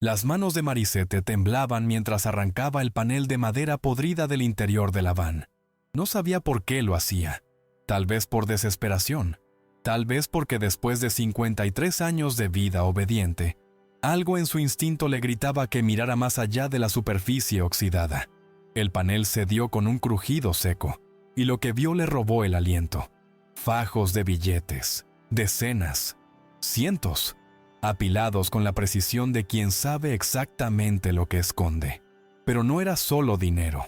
Las manos de Marisette temblaban mientras arrancaba el panel de madera podrida del interior de la van. No sabía por qué lo hacía. Tal vez por desesperación. Tal vez porque después de 53 años de vida obediente, algo en su instinto le gritaba que mirara más allá de la superficie oxidada. El panel cedió con un crujido seco, y lo que vio le robó el aliento. Fajos de billetes, decenas, cientos, apilados con la precisión de quien sabe exactamente lo que esconde. Pero no era solo dinero.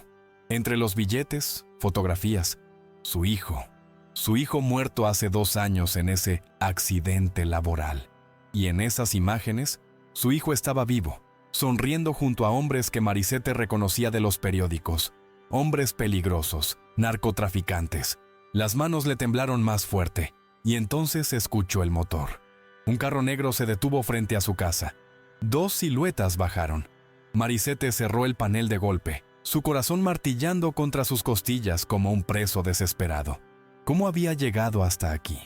Entre los billetes, fotografías, su hijo muerto hace 2 años en ese accidente laboral. Y en esas imágenes, su hijo estaba vivo, sonriendo junto a hombres que Marisette reconocía de los periódicos, hombres peligrosos, narcotraficantes. Las manos le temblaron más fuerte, y entonces escuchó el motor. Un carro negro se detuvo frente a su casa. 2 siluetas bajaron. Marisette cerró el panel de golpe, su corazón martillando contra sus costillas como un preso desesperado. ¿Cómo había llegado hasta aquí?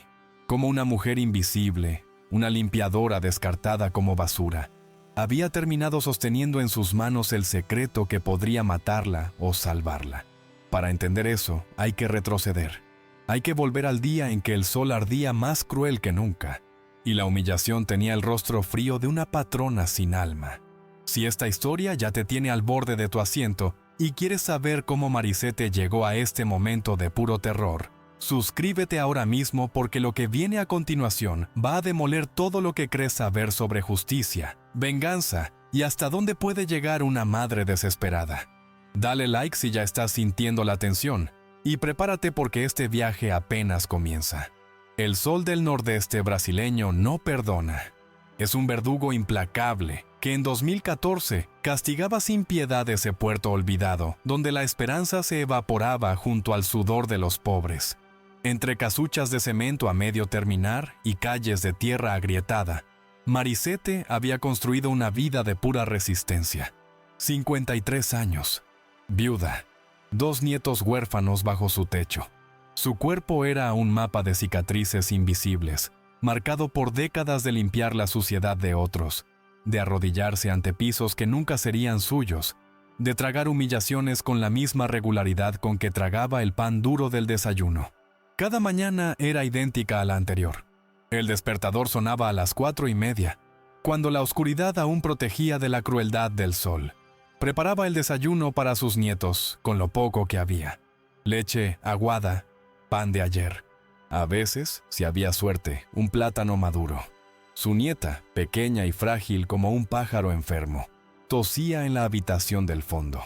Como una mujer invisible, una limpiadora descartada como basura, había terminado sosteniendo en sus manos el secreto que podría matarla o salvarla. Para entender eso, hay que retroceder. Hay que volver al día en que el sol ardía más cruel que nunca, y la humillación tenía el rostro frío de una patrona sin alma. Si esta historia ya te tiene al borde de tu asiento y quieres saber cómo Marisette llegó a este momento de puro terror, suscríbete ahora mismo porque lo que viene a continuación va a demoler todo lo que crees saber sobre justicia, venganza y hasta dónde puede llegar una madre desesperada. Dale like si ya estás sintiendo la tensión y prepárate porque este viaje apenas comienza. El sol del nordeste brasileño no perdona. Es un verdugo implacable que en 2014 castigaba sin piedad ese puerto olvidado, donde la esperanza se evaporaba junto al sudor de los pobres. Entre casuchas de cemento a medio terminar y calles de tierra agrietada, Marisette había construido una vida de pura resistencia. 53 años, viuda, 2 nietos huérfanos bajo su techo. Su cuerpo era un mapa de cicatrices invisibles, marcado por décadas de limpiar la suciedad de otros, de arrodillarse ante pisos que nunca serían suyos, de tragar humillaciones con la misma regularidad con que tragaba el pan duro del desayuno. Cada mañana era idéntica a la anterior. El despertador sonaba a las 4:30, cuando la oscuridad aún protegía de la crueldad del sol. Preparaba el desayuno para sus nietos, con lo poco que había. Leche aguada, pan de ayer. A veces, si había suerte, un plátano maduro. Su nieta, pequeña y frágil como un pájaro enfermo, tosía en la habitación del fondo.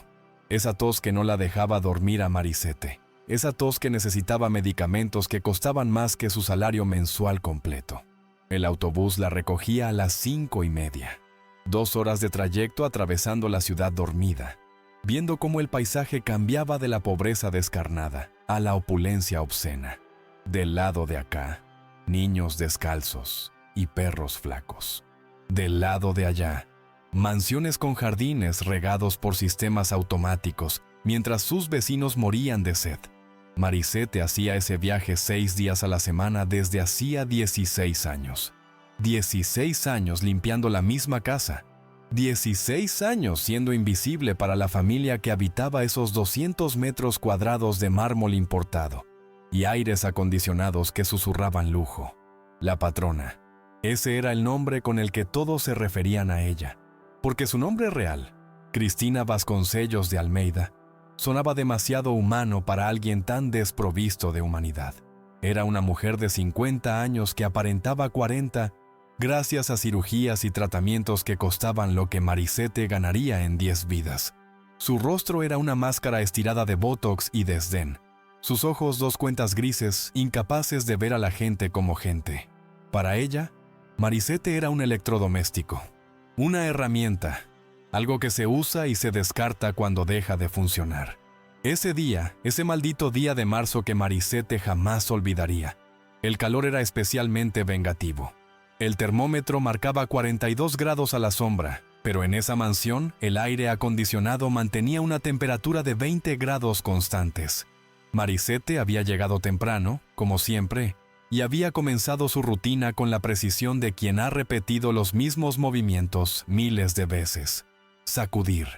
Esa tos que no la dejaba dormir a Marisette. Esa tos que necesitaba medicamentos que costaban más que su salario mensual completo. El autobús la recogía a las 5:30. 2 horas de trayecto atravesando la ciudad dormida, viendo cómo el paisaje cambiaba de la pobreza descarnada a la opulencia obscena. Del lado de acá, niños descalzos y perros flacos. Del lado de allá, mansiones con jardines regados por sistemas automáticos, mientras sus vecinos morían de sed. Marisette hacía ese viaje 6 días a la semana desde hacía 16 años. 16 años limpiando la misma casa. 16 años siendo invisible para la familia que habitaba esos 200 metros cuadrados de mármol importado y aires acondicionados que susurraban lujo. La patrona. Ese era el nombre con el que todos se referían a ella, porque su nombre real, Cristina Vasconcellos de Almeida, sonaba demasiado humano para alguien tan desprovisto de humanidad. Era una mujer de 50 años que aparentaba 40 gracias a cirugías y tratamientos que costaban lo que Marisette ganaría en 10 vidas. Su rostro era una máscara estirada de botox y desdén. Sus ojos 2 cuentas grises, incapaces de ver a la gente como gente. Para ella, Marisette era un electrodoméstico, una herramienta, algo que se usa y se descarta cuando deja de funcionar. Ese día, ese maldito día de marzo que Marisette jamás olvidaría. El calor era especialmente vengativo. El termómetro marcaba 42 grados a la sombra, pero en esa mansión el aire acondicionado mantenía una temperatura de 20 grados constantes. Marisette había llegado temprano, como siempre, y había comenzado su rutina con la precisión de quien ha repetido los mismos movimientos miles de veces. Sacudir,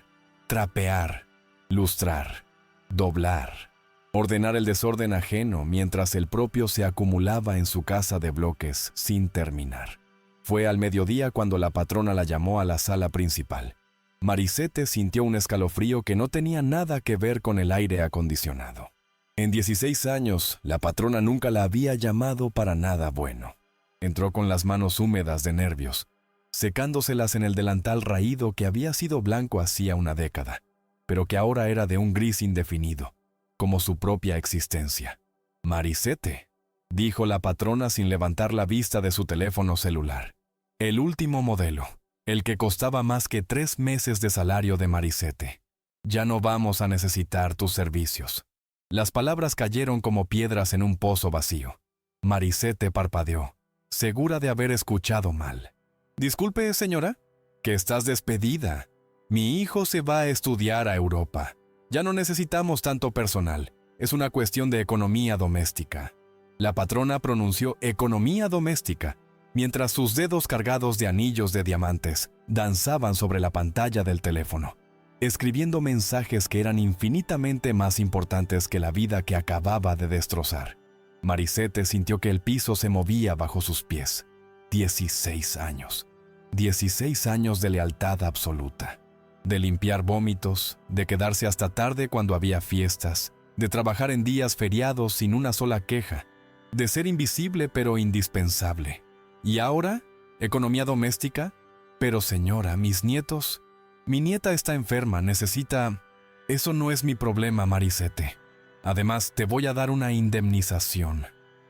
trapear, lustrar, doblar, ordenar el desorden ajeno mientras el propio se acumulaba en su casa de bloques sin terminar. Fue al mediodía cuando la patrona la llamó a la sala principal. Marisette sintió un escalofrío que no tenía nada que ver con el aire acondicionado. En 16 años, la patrona nunca la había llamado para nada bueno. Entró con las manos húmedas de nervios, secándoselas en el delantal raído que había sido blanco hacía una década, pero que ahora era de un gris indefinido, como su propia existencia. «Marisette», dijo la patrona sin levantar la vista de su teléfono celular. El último modelo, el que costaba más que 3 meses de salario de Marisette. «Ya no vamos a necesitar tus servicios». Las palabras cayeron como piedras en un pozo vacío. Marisette parpadeó, segura de haber escuchado mal. «Disculpe, señora, que estás despedida. Mi hijo se va a estudiar a Europa. Ya no necesitamos tanto personal. Es una cuestión de economía doméstica». La patrona pronunció economía doméstica, mientras sus dedos cargados de anillos de diamantes danzaban sobre la pantalla del teléfono, escribiendo mensajes que eran infinitamente más importantes que la vida que acababa de destrozar. Marisette sintió que el piso se movía bajo sus pies. 16 años. 16 años de lealtad absoluta. De limpiar vómitos, de quedarse hasta tarde cuando había fiestas, de trabajar en días feriados sin una sola queja, de ser invisible pero indispensable. ¿Y ahora? ¿Economía doméstica? Pero señora, mis nietos... Mi nieta está enferma, necesita... Eso no es mi problema, Marisette. Además, te voy a dar una indemnización.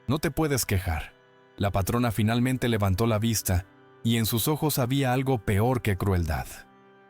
No te puedes quejar. La patrona finalmente levantó la vista, y en sus ojos había algo peor que crueldad.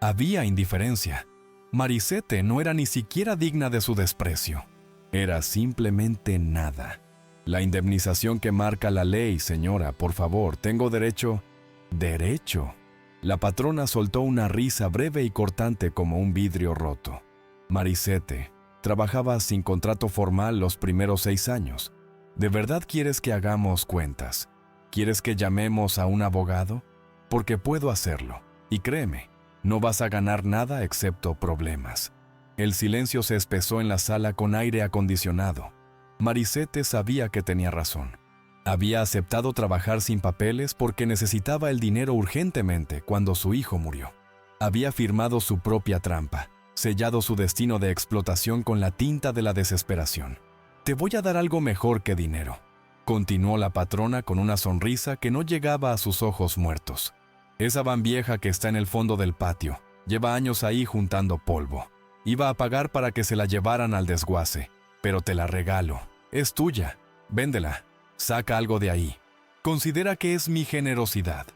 Había indiferencia. Marisette no era ni siquiera digna de su desprecio. Era simplemente nada. La indemnización que marca la ley, señora, por favor, tengo derecho... ¿Derecho? La patrona soltó una risa breve y cortante como un vidrio roto. Marisette, trabajaba sin contrato formal los primeros 6 años. ¿De verdad quieres que hagamos cuentas? ¿Quieres que llamemos a un abogado? Porque puedo hacerlo. Y créeme, no vas a ganar nada excepto problemas. El silencio se espesó en la sala con aire acondicionado. Marisette sabía que tenía razón. Había aceptado trabajar sin papeles porque necesitaba el dinero urgentemente cuando su hijo murió. Había firmado su propia trampa, sellado su destino de explotación con la tinta de la desesperación. «Te voy a dar algo mejor que dinero», continuó la patrona con una sonrisa que no llegaba a sus ojos muertos. «Esa van vieja que está en el fondo del patio, lleva años ahí juntando polvo. Iba a pagar para que se la llevaran al desguace, pero te la regalo. Es tuya. Véndela. Saca algo de ahí. Considera que es mi generosidad».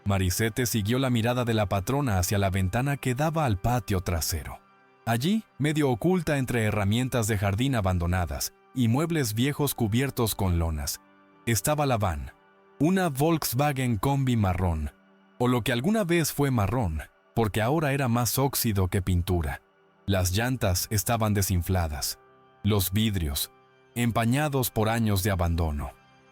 Marisette siguió la mirada de la patrona hacia la ventana que daba al patio trasero. Allí, medio oculta entre herramientas de jardín abandonadas y muebles viejos cubiertos con lonas, estaba la van, una Volkswagen Combi marrón, o lo que alguna vez fue marrón, porque ahora era más óxido que pintura. Las llantas estaban desinfladas, los vidrios, empañados por años de abandono.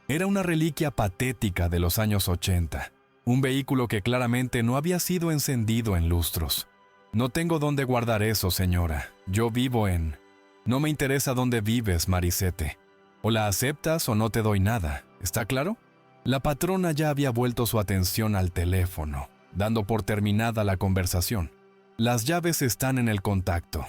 Era una reliquia patética de los años 80, un vehículo que claramente no había sido encendido en lustros. «No tengo dónde guardar eso, señora. Yo vivo en...» «No me interesa dónde vives, Marisette. O la aceptas o no te doy nada. ¿Está claro?» La patrona ya había vuelto su atención al teléfono, dando por terminada la conversación. «Las llaves están en el contacto.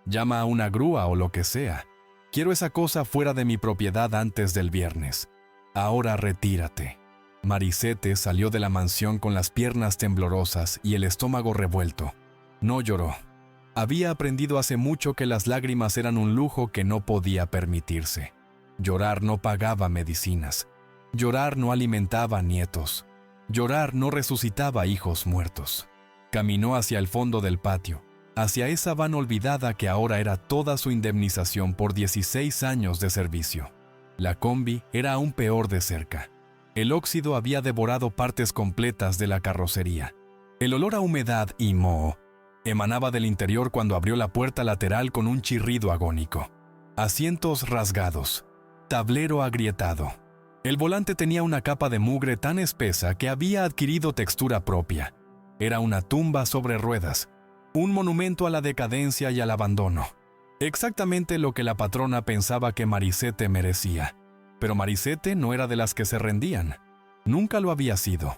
Llama a una grúa o lo que sea. Quiero esa cosa fuera de mi propiedad antes del viernes. Ahora retírate». Marisette salió de la mansión con las piernas temblorosas y el estómago revuelto. No lloró. Había aprendido hace mucho que las lágrimas eran un lujo que no podía permitirse. Llorar no pagaba medicinas. Llorar no alimentaba nietos. Llorar no resucitaba hijos muertos. Caminó hacia el fondo del patio, hacia esa van olvidada que ahora era toda su indemnización por 16 años de servicio. La combi era aún peor de cerca. El óxido había devorado partes completas de la carrocería. El olor a humedad y moho emanaba del interior cuando abrió la puerta lateral con un chirrido agónico. Asientos rasgados, tablero agrietado, El volante tenía una capa de mugre tan espesa que había adquirido textura propia. Era una tumba sobre ruedas, un monumento a la decadencia y al abandono. Exactamente lo que la patrona pensaba que Marisette merecía. Pero Marisette no era de las que se rendían. Nunca lo había sido.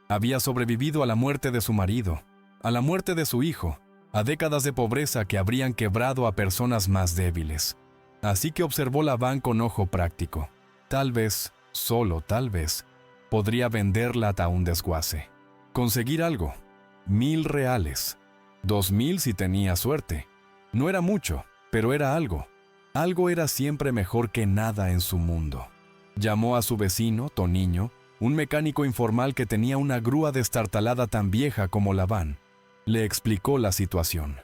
Había sobrevivido a la muerte de su marido, a la muerte de su hijo, a décadas de pobreza que habrían quebrado a personas más débiles. Así que observó la van con ojo práctico. Tal vez, solo tal vez, podría venderla a un desguace. Conseguir algo. 1,000 reales. 2,000 si tenía suerte. No era mucho, pero era algo. Algo era siempre mejor que nada en su mundo. Llamó a su vecino, Toniño, un mecánico informal que tenía una grúa destartalada tan vieja como la van. Le explicó la situación.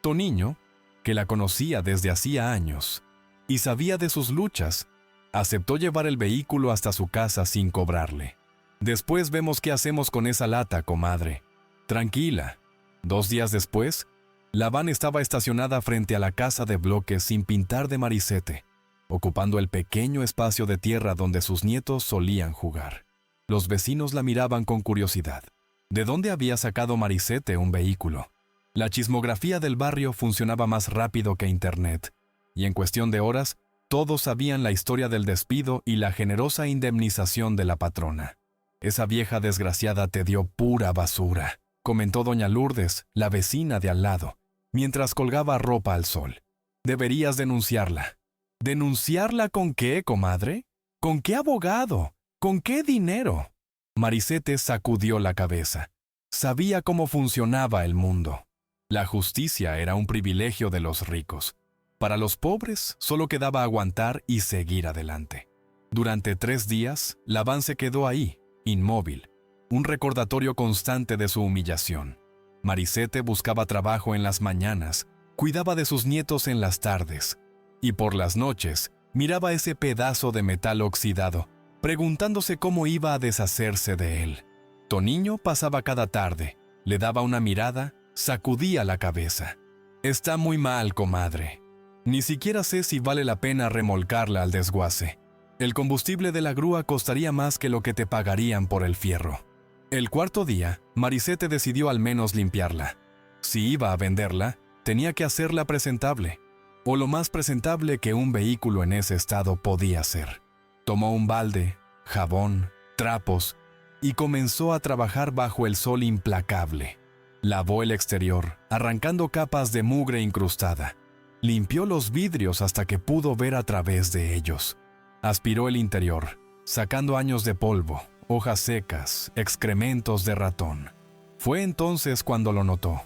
Toniño, que la conocía desde hacía años y sabía de sus luchas, aceptó llevar el vehículo hasta su casa sin cobrarle. Después vemos qué hacemos con esa lata, comadre. Tranquila. 2 días después, la van estaba estacionada frente a la casa de bloques sin pintar de Marisette, ocupando el pequeño espacio de tierra donde sus nietos solían jugar. Los vecinos la miraban con curiosidad. ¿De dónde había sacado Marisette un vehículo? La chismografía del barrio funcionaba más rápido que Internet, y en cuestión de horas, todos sabían la historia del despido y la generosa indemnización de la patrona. Esa vieja desgraciada te dio pura basura, comentó doña Lourdes, la vecina de al lado, mientras colgaba ropa al sol. Deberías denunciarla. ¿Denunciarla con qué, comadre? ¿Con qué abogado? ¿Con qué dinero? Marisette sacudió la cabeza. Sabía cómo funcionaba el mundo. La justicia era un privilegio de los ricos. Para los pobres solo quedaba aguantar y seguir adelante. Durante 3 días, la van se quedó ahí, inmóvil, un recordatorio constante de su humillación. Marisette buscaba trabajo en las mañanas, cuidaba de sus nietos en las tardes, y por las noches miraba ese pedazo de metal oxidado, preguntándose cómo iba a deshacerse de él. Toniño pasaba cada tarde, le daba una mirada, sacudía la cabeza. Está muy mal, comadre. Ni siquiera sé si vale la pena remolcarla al desguace. El combustible de la grúa costaría más que lo que te pagarían por el fierro. El 4.º día, Marisette decidió al menos limpiarla. Si iba a venderla, tenía que hacerla presentable, o lo más presentable que un vehículo en ese estado podía ser. Tomó un balde, jabón, trapos, y comenzó a trabajar bajo el sol implacable. Lavó el exterior, arrancando capas de mugre incrustada. Limpió los vidrios hasta que pudo ver a través de ellos. Aspiró el interior, sacando años de polvo, hojas secas, excrementos de ratón. Fue entonces cuando lo notó.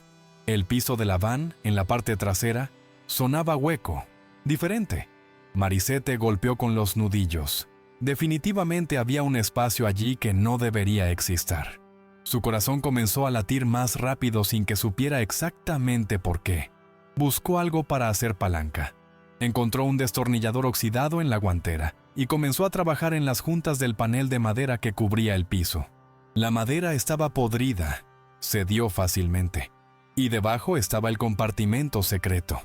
El piso de la van, en la parte trasera, sonaba hueco, diferente. Marisette golpeó con los nudillos. Definitivamente había un espacio allí que no debería existir. Su corazón comenzó a latir más rápido sin que supiera exactamente por qué. Buscó algo para hacer palanca. Encontró un destornillador oxidado en la guantera y comenzó a trabajar en las juntas del panel de madera que cubría el piso. La madera estaba podrida, cedió fácilmente, y debajo estaba el compartimento secreto.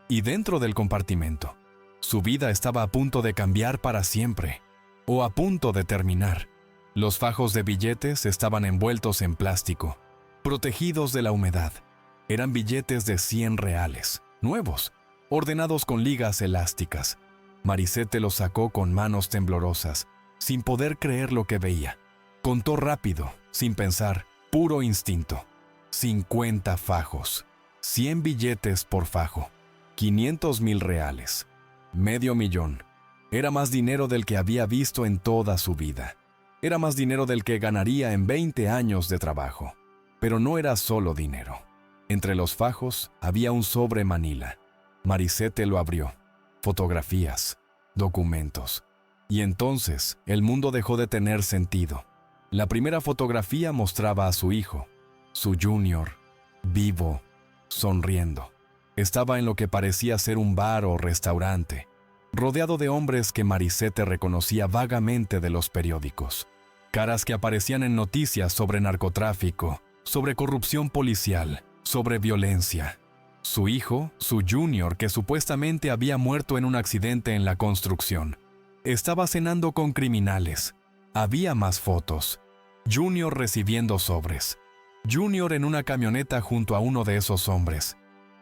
Y dentro del compartimento, su vida estaba a punto de cambiar para siempre, o a punto de terminar. Los fajos de billetes estaban envueltos en plástico, protegidos de la humedad. Eran billetes de 100 reales, nuevos, ordenados con ligas elásticas. Marisette los sacó con manos temblorosas, sin poder creer lo que veía. Contó rápido, sin pensar, puro instinto. 50 fajos, 100 billetes por fajo, 500,000 reales, $500,000. Era más dinero del que había visto en toda su vida. Era más dinero del que ganaría en 20 años de trabajo. Pero no era solo dinero. Entre los fajos había un sobre manila. Marisette lo abrió. Fotografías, documentos. Y entonces el mundo dejó de tener sentido. La primera fotografía mostraba a su hijo, su junior, vivo, sonriendo. Estaba en lo que parecía ser un bar o restaurante, rodeado de hombres que Marisette reconocía vagamente de los periódicos. Caras que aparecían en noticias sobre narcotráfico, sobre corrupción policial, sobre violencia. Su hijo, su junior, que supuestamente había muerto en un accidente en la construcción, estaba cenando con criminales, Había más fotos. Junior recibiendo sobres. Junior en una camioneta junto a uno de esos hombres.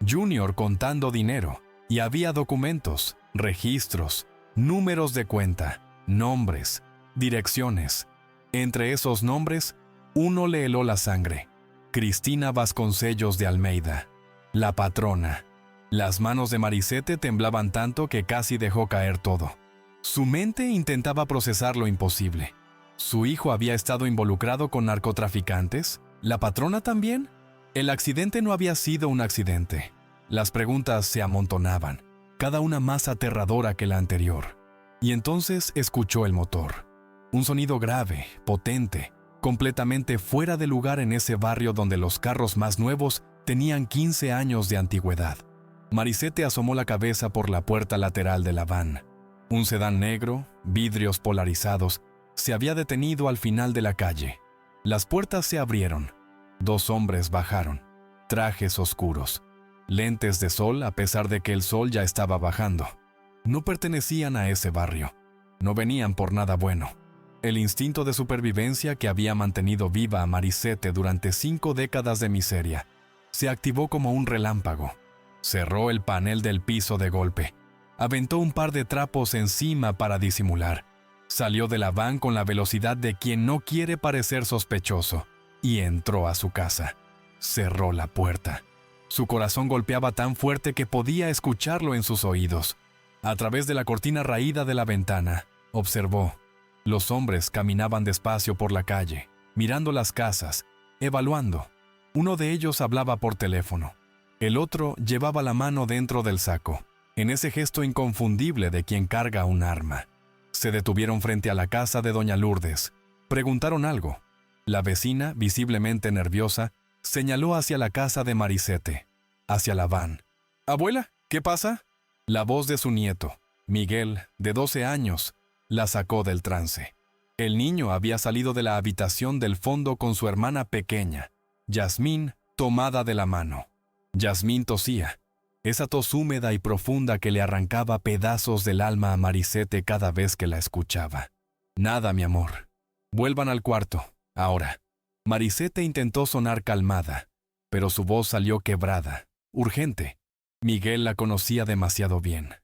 Junior contando dinero. Y había documentos, registros, números de cuenta, nombres, direcciones. Entre esos nombres, uno le heló la sangre. Cristina Vasconcellos de Almeida, la patrona. Las manos de Marisette temblaban tanto que casi dejó caer todo. Su mente intentaba procesar lo imposible. ¿Su hijo había estado involucrado con narcotraficantes? ¿La patrona también? El accidente no había sido un accidente. Las preguntas se amontonaban, cada una más aterradora que la anterior. Y entonces escuchó el motor. Un sonido grave, potente, completamente fuera de lugar en ese barrio donde los carros más nuevos tenían 15 años de antigüedad. Marisette asomó la cabeza por la puerta lateral de la van. Un sedán negro, vidrios polarizados, se había detenido al final de la calle. Las puertas se abrieron. 2 hombres bajaron. Trajes oscuros. Lentes de sol a pesar de que el sol ya estaba bajando. No pertenecían a ese barrio. No venían por nada bueno. El instinto de supervivencia que había mantenido viva a Marisette durante 5 décadas de miseria se activó como un relámpago. Cerró el panel del piso de golpe. Aventó un par de trapos encima para disimular. Salió de la van con la velocidad de quien no quiere parecer sospechoso y entró a su casa. Cerró la puerta. Su corazón golpeaba tan fuerte que podía escucharlo en sus oídos. A través de la cortina raída de la ventana, observó. Los hombres caminaban despacio por la calle, mirando las casas, evaluando. Uno de ellos hablaba por teléfono. El otro llevaba la mano dentro del saco, en ese gesto inconfundible de quien carga un arma. Se detuvieron frente a la casa de doña Lourdes. Preguntaron algo. La vecina, visiblemente nerviosa, señaló hacia la casa de Marisette, hacia la van. «Abuela, ¿qué pasa?» La voz de su nieto, Miguel, de 12 años, la sacó del trance. El niño había salido de la habitación del fondo con su hermana pequeña, Yasmín, tomada de la mano. Yasmín tosía, esa tos húmeda y profunda que le arrancaba pedazos del alma a Marisette cada vez que la escuchaba. «Nada, mi amor. Vuelvan al cuarto, ahora». Marisette intentó sonar calmada, pero su voz salió quebrada, urgente. Miguel la conocía demasiado bien.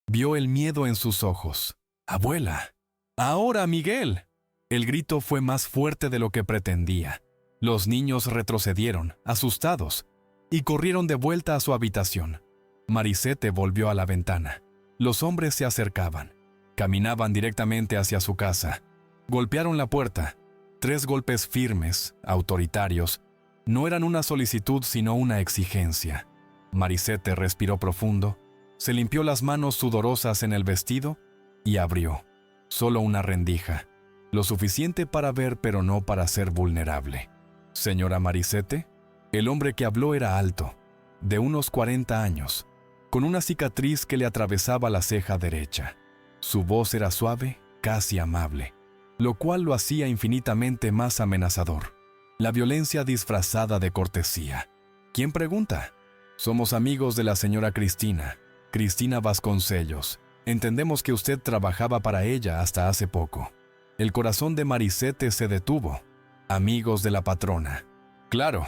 Vio el miedo en sus ojos. «¡Abuela! ¡Ahora, Miguel!». El grito fue más fuerte de lo que pretendía. Los niños retrocedieron, asustados, y corrieron de vuelta a su habitación. Marisette volvió a la ventana. Los hombres se acercaban. Caminaban directamente hacia su casa. Golpearon la puerta. 3 golpes firmes, autoritarios. No eran una solicitud sino una exigencia. Marisette respiró profundo, se limpió las manos sudorosas en el vestido y abrió. Solo una rendija. Lo suficiente para ver pero no para ser vulnerable. «Señora Marisette». El hombre que habló era alto, de unos 40 años, con una cicatriz que le atravesaba la ceja derecha. Su voz era suave, casi amable, lo cual lo hacía infinitamente más amenazador. La violencia disfrazada de cortesía. ¿Quién pregunta? «Somos amigos de la señora Cristina, Cristina Vasconcellos. Entendemos que usted trabajaba para ella hasta hace poco». El corazón de Marisette se detuvo. «Amigos de la patrona». Claro,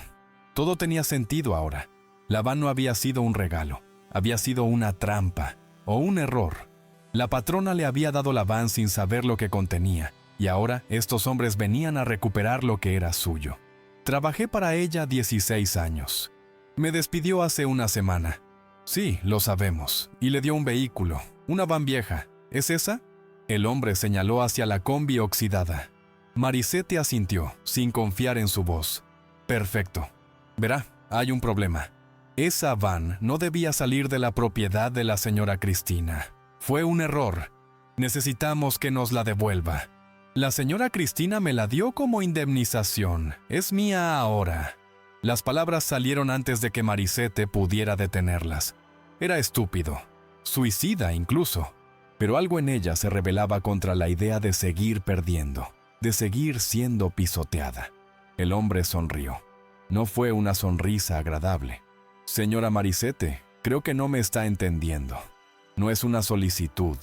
todo tenía sentido ahora. La van no había sido un regalo, había sido una trampa o un error. La patrona le había dado la van sin saber lo que contenía, y ahora estos hombres venían a recuperar lo que era suyo. «Trabajé para ella 16 años. Me despidió hace una semana». «Sí, lo sabemos. Y le dio un vehículo, una van vieja. ¿Es esa?» El hombre señaló hacia la combi oxidada. Marisette asintió, sin confiar en su voz. «Perfecto. Verá, hay un problema. Esa van no debía salir de la propiedad de la señora Cristina. Fue un error. Necesitamos que nos la devuelva. La señora Cristina me la dio como indemnización. Es mía ahora». Las palabras salieron antes de que Marisette pudiera detenerlas. Era estúpido, suicida incluso, pero algo en ella se rebelaba contra la idea de seguir perdiendo, de seguir siendo pisoteada. El hombre sonrió. No fue una sonrisa agradable. «Señora Marisette, creo que no me está entendiendo. No es una solicitud.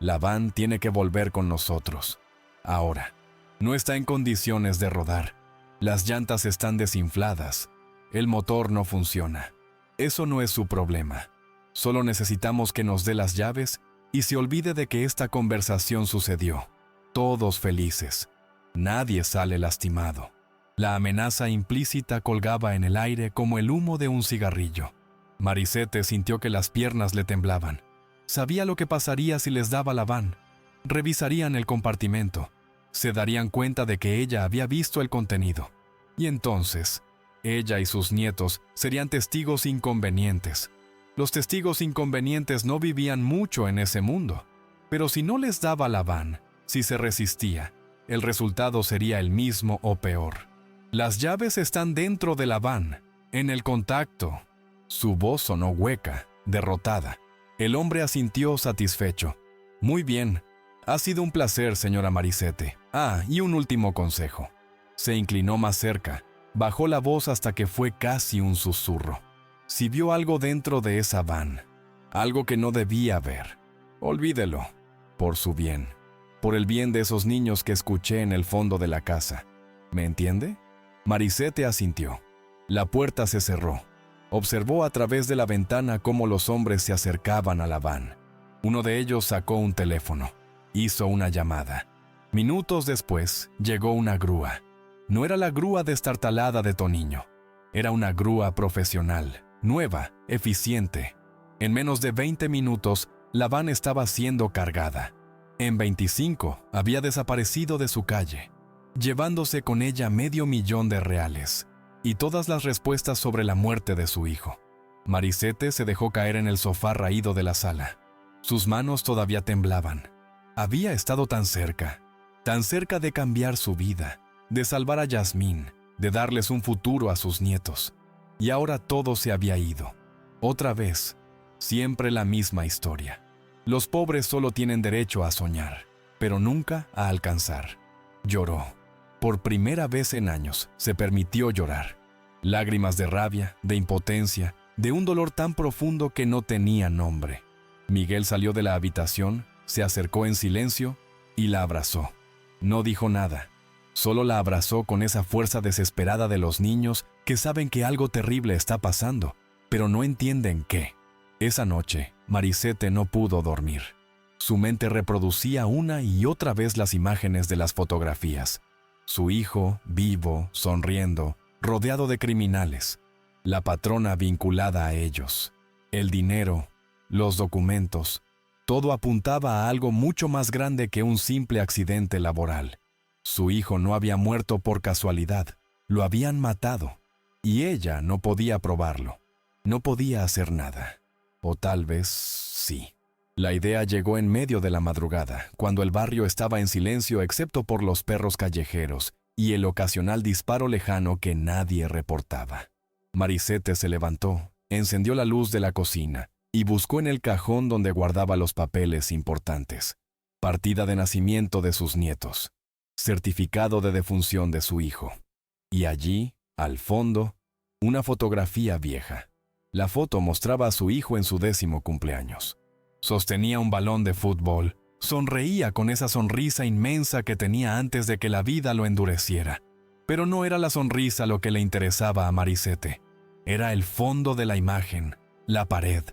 La van tiene que volver con nosotros. Ahora». No está en condiciones de rodar. Las llantas están desinfladas. El motor no funciona. Eso no es su problema. Solo necesitamos que nos dé las llaves y se olvide de que esta conversación sucedió. Todos felices. Nadie sale lastimado. La amenaza implícita colgaba en el aire como el humo de un cigarrillo. Marisette sintió que las piernas le temblaban. Sabía lo que pasaría si les daba la van. Revisarían el compartimento. Se darían cuenta de que ella había visto el contenido. Y entonces, ella y sus nietos serían testigos inconvenientes. Los testigos inconvenientes no vivían mucho en ese mundo. Pero si no les daba la van, si se resistía, el resultado sería el mismo o peor. Las llaves están dentro de la van, en el contacto. Su voz sonó hueca, derrotada. El hombre asintió satisfecho. Muy bien. Ha sido un placer, señora Marisette. Y un último consejo. Se inclinó más cerca, bajó la voz hasta que fue casi un susurro. Si vio algo dentro de esa van, algo que no debía ver, olvídelo, por su bien, por el bien de esos niños que escuché en el fondo de la casa. ¿Me entiende? Marisette asintió. La puerta se cerró. Observó a través de la ventana cómo los hombres se acercaban a la van. Uno de ellos sacó un teléfono. Hizo una llamada. Minutos después, llegó una grúa. No era la grúa destartalada de Toniño. Era una grúa profesional, nueva, eficiente. En menos de 20 minutos, la van estaba siendo cargada. En 25, había desaparecido de su calle, llevándose con ella $500,000 y todas las respuestas sobre la muerte de su hijo. Marisette se dejó caer en el sofá raído de la sala. Sus manos todavía temblaban. Había estado tan cerca de cambiar su vida, de salvar a Yasmín, de darles un futuro a sus nietos. Y ahora todo se había ido. Otra vez, siempre la misma historia. Los pobres solo tienen derecho a soñar, pero nunca a alcanzar. Lloró. Por primera vez en años, se permitió llorar. Lágrimas de rabia, de impotencia, de un dolor tan profundo que no tenía nombre. Miguel salió de la habitación, se acercó en silencio y la abrazó. No dijo nada, solo la abrazó con esa fuerza desesperada de los niños que saben que algo terrible está pasando, pero no entienden qué. Esa noche, Marisette no pudo dormir. Su mente reproducía una y otra vez las imágenes de las fotografías. Su hijo, vivo, sonriendo, rodeado de criminales. La patrona vinculada a ellos. El dinero, los documentos. Todo apuntaba a algo mucho más grande que un simple accidente laboral. Su hijo no había muerto por casualidad, lo habían matado, y ella no podía probarlo. No podía hacer nada. O tal vez sí. La idea llegó en medio de la madrugada, cuando el barrio estaba en silencio excepto por los perros callejeros y el ocasional disparo lejano que nadie reportaba. Marisette se levantó, encendió la luz de la cocina y buscó en el cajón donde guardaba los papeles importantes. Partida de nacimiento de sus nietos. Certificado de defunción de su hijo. Y allí, al fondo, una fotografía vieja. La foto mostraba a su hijo en su 10º cumpleaños. Sostenía un balón de fútbol. Sonreía con esa sonrisa inmensa que tenía antes de que la vida lo endureciera. Pero no era la sonrisa lo que le interesaba a Marisette. Era el fondo de la imagen, la pared.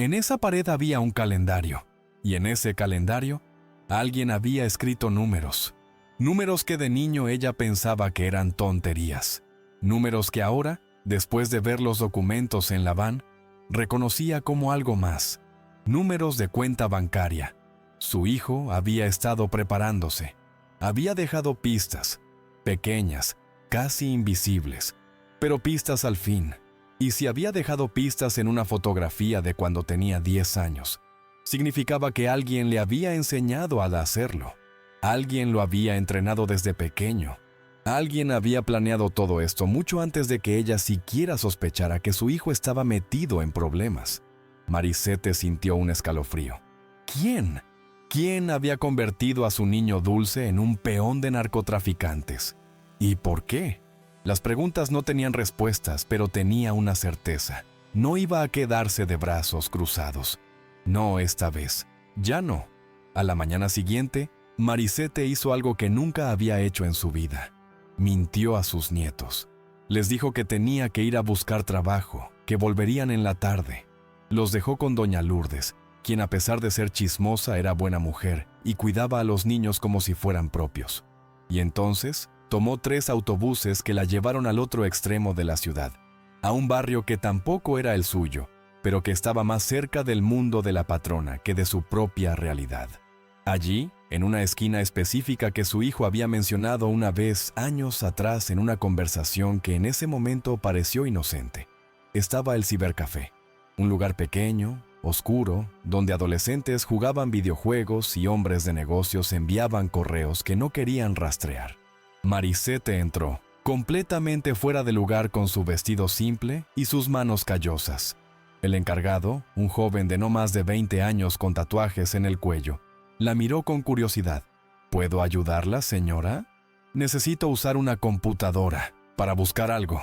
En esa pared había un calendario. Y en ese calendario, alguien había escrito números. Números que de niño ella pensaba que eran tonterías. Números que ahora, después de ver los documentos en la van, reconocía como algo más. Números de cuenta bancaria. Su hijo había estado preparándose. Había dejado pistas, pequeñas, casi invisibles, pero pistas al fin. Y si había dejado pistas en una fotografía de cuando tenía 10 años, significaba que alguien le había enseñado a hacerlo. Alguien lo había entrenado desde pequeño. Alguien había planeado todo esto mucho antes de que ella siquiera sospechara que su hijo estaba metido en problemas. Marisette sintió un escalofrío. ¿Quién? ¿Quién había convertido a su niño dulce en un peón de narcotraficantes? ¿Y por qué? Las preguntas no tenían respuestas, pero tenía una certeza. No iba a quedarse de brazos cruzados. No esta vez. Ya no. A la mañana siguiente, Marisette hizo algo que nunca había hecho en su vida. Mintió a sus nietos. Les dijo que tenía que ir a buscar trabajo, que volverían en la tarde. Los dejó con doña Lourdes, quien a pesar de ser chismosa era buena mujer y cuidaba a los niños como si fueran propios. Y entonces tomó 3 autobuses que la llevaron al otro extremo de la ciudad, a un barrio que tampoco era el suyo, pero que estaba más cerca del mundo de la patrona que de su propia realidad. Allí, en una esquina específica que su hijo había mencionado una vez años atrás en una conversación que en ese momento pareció inocente, estaba el cibercafé, un lugar pequeño, oscuro, donde adolescentes jugaban videojuegos y hombres de negocios enviaban correos que no querían rastrear. Marisette entró, completamente fuera de lugar con su vestido simple y sus manos callosas. El encargado, un joven de no más de 20 años con tatuajes en el cuello, la miró con curiosidad. ¿Puedo ayudarla, señora? Necesito usar una computadora para buscar algo.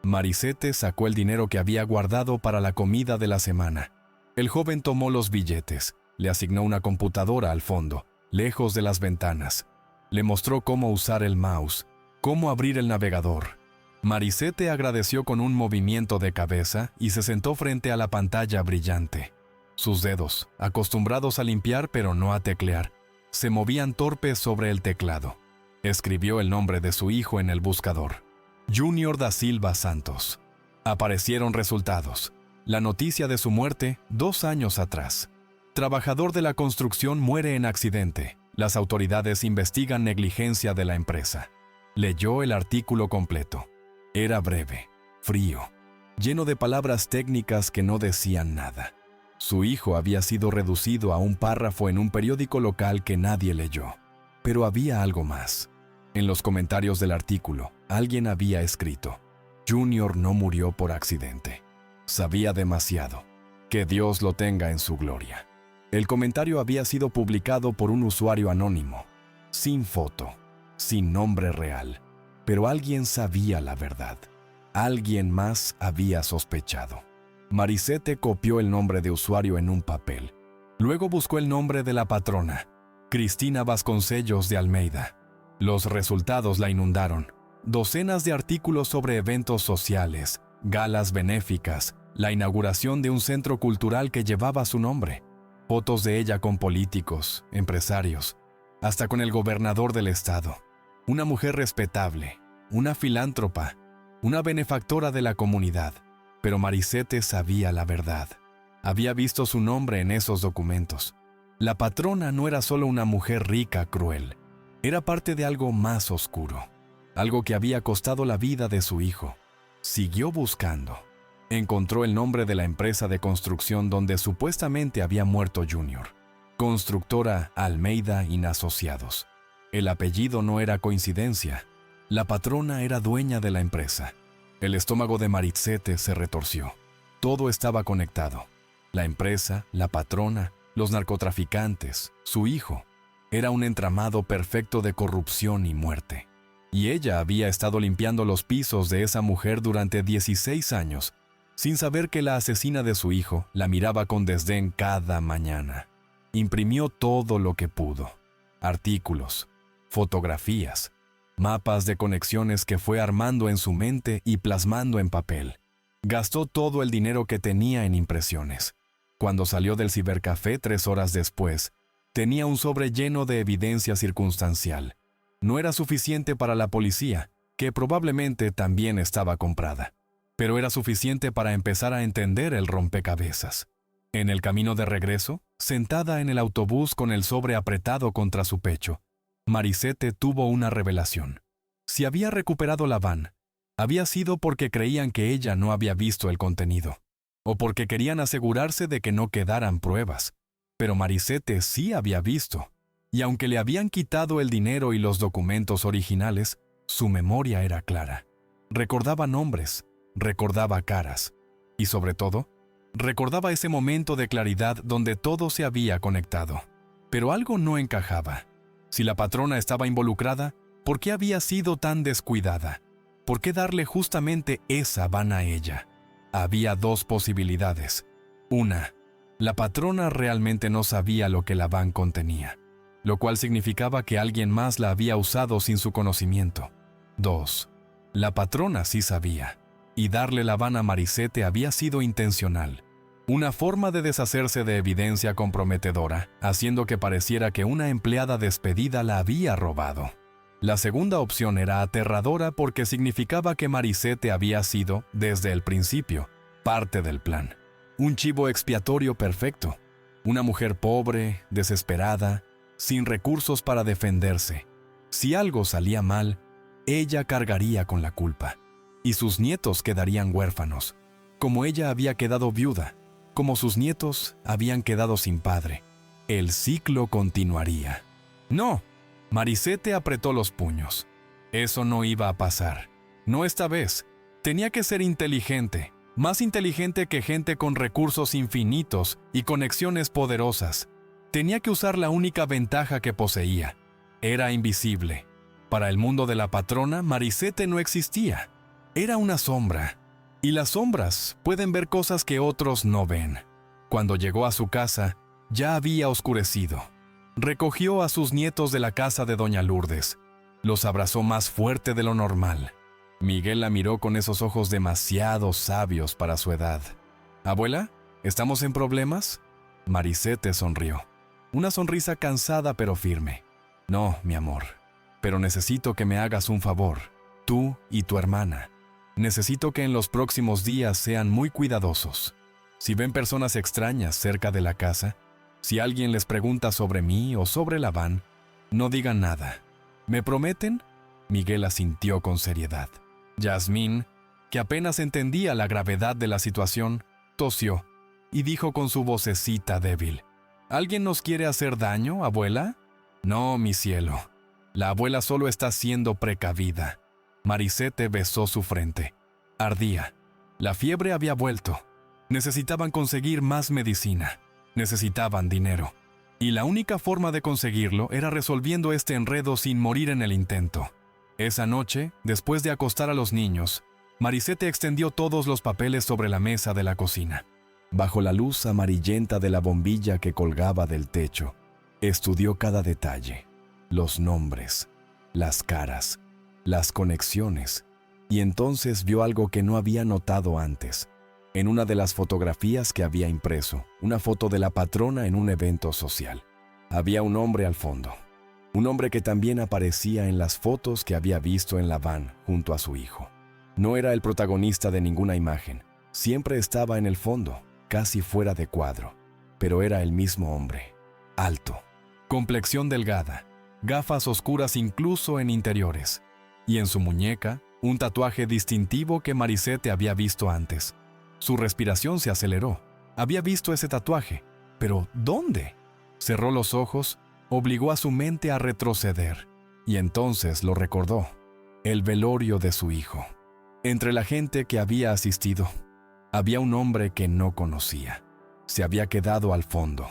Marisette sacó el dinero que había guardado para la comida de la semana. El joven tomó los billetes, le asignó una computadora al fondo, lejos de las ventanas. Le mostró cómo usar el mouse, cómo abrir el navegador. Marisette agradeció con un movimiento de cabeza y se sentó frente a la pantalla brillante. Sus dedos, acostumbrados a limpiar pero no a teclear, se movían torpes sobre el teclado. Escribió el nombre de su hijo en el buscador. Junior da Silva Santos. Aparecieron resultados. La noticia de su muerte 2 años atrás. Trabajador de la construcción muere en accidente. Las autoridades investigan negligencia de la empresa. Leyó el artículo completo. Era breve, frío, lleno de palabras técnicas que no decían nada. Su hijo había sido reducido a un párrafo en un periódico local que nadie leyó. Pero había algo más. En los comentarios del artículo, alguien había escrito: Junior no murió por accidente. Sabía demasiado. Que Dios lo tenga en su gloria. El comentario había sido publicado por un usuario anónimo, sin foto, sin nombre real. Pero alguien sabía la verdad. Alguien más había sospechado. Marisette copió el nombre de usuario en un papel. Luego buscó el nombre de la patrona, Cristina Vasconcellos de Almeida. Los resultados la inundaron. Docenas de artículos sobre eventos sociales, galas benéficas, la inauguración de un centro cultural que llevaba su nombre. Fotos de ella con políticos, empresarios, hasta con el gobernador del estado. Una mujer respetable, una filántropa, una benefactora de la comunidad. Pero Marisette sabía la verdad. Había visto su nombre en esos documentos. La patrona no era solo una mujer rica, cruel. Era parte de algo más oscuro. Algo que había costado la vida de su hijo. Siguió buscando. Encontró el nombre de la empresa de construcción donde supuestamente había muerto Junior. Constructora Almeida y Asociados. El apellido no era coincidencia. La patrona era dueña de la empresa. El estómago de Marisette se retorció. Todo estaba conectado. La empresa, la patrona, los narcotraficantes, su hijo. Era un entramado perfecto de corrupción y muerte. Y ella había estado limpiando los pisos de esa mujer durante 16 años, sin saber que la asesina de su hijo la miraba con desdén cada mañana. Imprimió todo lo que pudo. Artículos, fotografías, mapas de conexiones que fue armando en su mente y plasmando en papel. Gastó todo el dinero que tenía en impresiones. Cuando salió del cibercafé 3 horas después, tenía un sobre lleno de evidencia circunstancial. No era suficiente para la policía, que probablemente también estaba comprada, pero era suficiente para empezar a entender el rompecabezas. En el camino de regreso, sentada en el autobús con el sobre apretado contra su pecho, Marisette tuvo una revelación. Si había recuperado la van, había sido porque creían que ella no había visto el contenido, o porque querían asegurarse de que no quedaran pruebas. Pero Marisette sí había visto, y aunque le habían quitado el dinero y los documentos originales, su memoria era clara. Recordaba nombres, recordaba caras, y sobre todo, recordaba ese momento de claridad donde todo se había conectado. Pero algo no encajaba. Si la patrona estaba involucrada, ¿por qué había sido tan descuidada? ¿Por qué darle justamente esa van a ella? Había 2 posibilidades. Una, la patrona realmente no sabía lo que la van contenía. lo cual significaba que alguien más la había usado sin su conocimiento. 2. La patrona sí sabía, y darle la van a Marisette había sido intencional. Una forma de deshacerse de evidencia comprometedora, haciendo que pareciera que una empleada despedida la había robado. La segunda opción era aterradora porque significaba que Marisette había sido, desde el principio, parte del plan. Un chivo expiatorio perfecto. Una mujer pobre, desesperada, sin recursos para defenderse. Si algo salía mal, ella cargaría con la culpa. Y sus nietos quedarían huérfanos. Como ella había quedado viuda, como sus nietos habían quedado sin padre. El ciclo continuaría. No, Marisette apretó los puños. Eso no iba a pasar. No esta vez. Tenía que ser inteligente, más inteligente que gente con recursos infinitos y conexiones poderosas. Tenía que usar la única ventaja que poseía. Era invisible. Para el mundo de la patrona, Marisette no existía. Era una sombra. Y las sombras pueden ver cosas que otros no ven. Cuando llegó a su casa, ya había oscurecido. Recogió a sus nietos de la casa de doña Lourdes. Los abrazó más fuerte de lo normal. Miguel la miró con esos ojos demasiado sabios para su edad. «¿Abuela? ¿Estamos en problemas?» Marisette sonrió. Una sonrisa cansada pero firme. «No, mi amor. Pero necesito que me hagas un favor. Tú y tu hermana. Necesito que en los próximos días sean muy cuidadosos. Si ven personas extrañas cerca de la casa, si alguien les pregunta sobre mí o sobre la van, no digan nada. ¿Me prometen?» Miguel asintió con seriedad. Yasmín, que apenas entendía la gravedad de la situación, tosió y dijo con su vocecita débil: «¿Alguien nos quiere hacer daño, abuela?» «No, mi cielo. La abuela solo está siendo precavida». Marisette besó su frente. Ardía. La fiebre había vuelto. Necesitaban conseguir más medicina. Necesitaban dinero. Y la única forma de conseguirlo era resolviendo este enredo sin morir en el intento. Esa noche, después de acostar a los niños, Marisette extendió todos los papeles sobre la mesa de la cocina. Bajo la luz amarillenta de la bombilla que colgaba del techo, estudió cada detalle, los nombres, las caras, las conexiones, y entonces vio algo que no había notado antes. En una de las fotografías que había impreso, una foto de la patrona en un evento social. Había un hombre al fondo, un hombre que también aparecía en las fotos que había visto en la van junto a su hijo. No era el protagonista de ninguna imagen, siempre estaba en el fondo, casi fuera de cuadro, pero era el mismo hombre, alto, complexión delgada, gafas oscuras incluso en interiores, y en su muñeca, un tatuaje distintivo que Marisette había visto antes. Su respiración se aceleró. Había visto ese tatuaje, pero ¿dónde? Cerró los ojos, obligó a su mente a retroceder, y entonces lo recordó. El velorio de su hijo. Entre la gente que había asistido, había un hombre que no conocía. Se había quedado al fondo.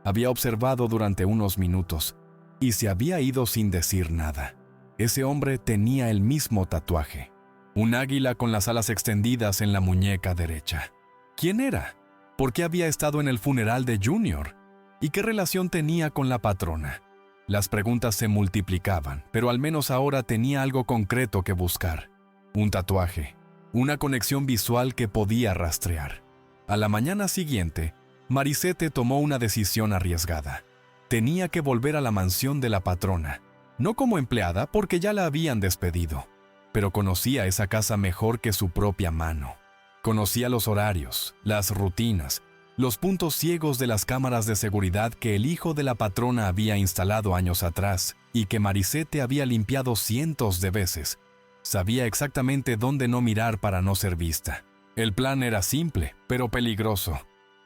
Había observado durante unos minutos, y se había ido sin decir nada. Ese hombre tenía el mismo tatuaje. Un águila con las alas extendidas en la muñeca derecha. ¿Quién era? ¿Por qué había estado en el funeral de Junior? ¿Y qué relación tenía con la patrona? Las preguntas se multiplicaban, pero al menos ahora tenía algo concreto que buscar. Un tatuaje, una conexión visual que podía rastrear. A la mañana siguiente, Marisette tomó una decisión arriesgada. Tenía que volver a la mansión de la patrona, no como empleada porque ya la habían despedido, pero conocía esa casa mejor que su propia mano. Conocía los horarios, las rutinas, los puntos ciegos de las cámaras de seguridad que el hijo de la patrona había instalado años atrás y que Marisette había limpiado cientos de veces. Sabía exactamente dónde no mirar para no ser vista. El plan era simple, pero peligroso.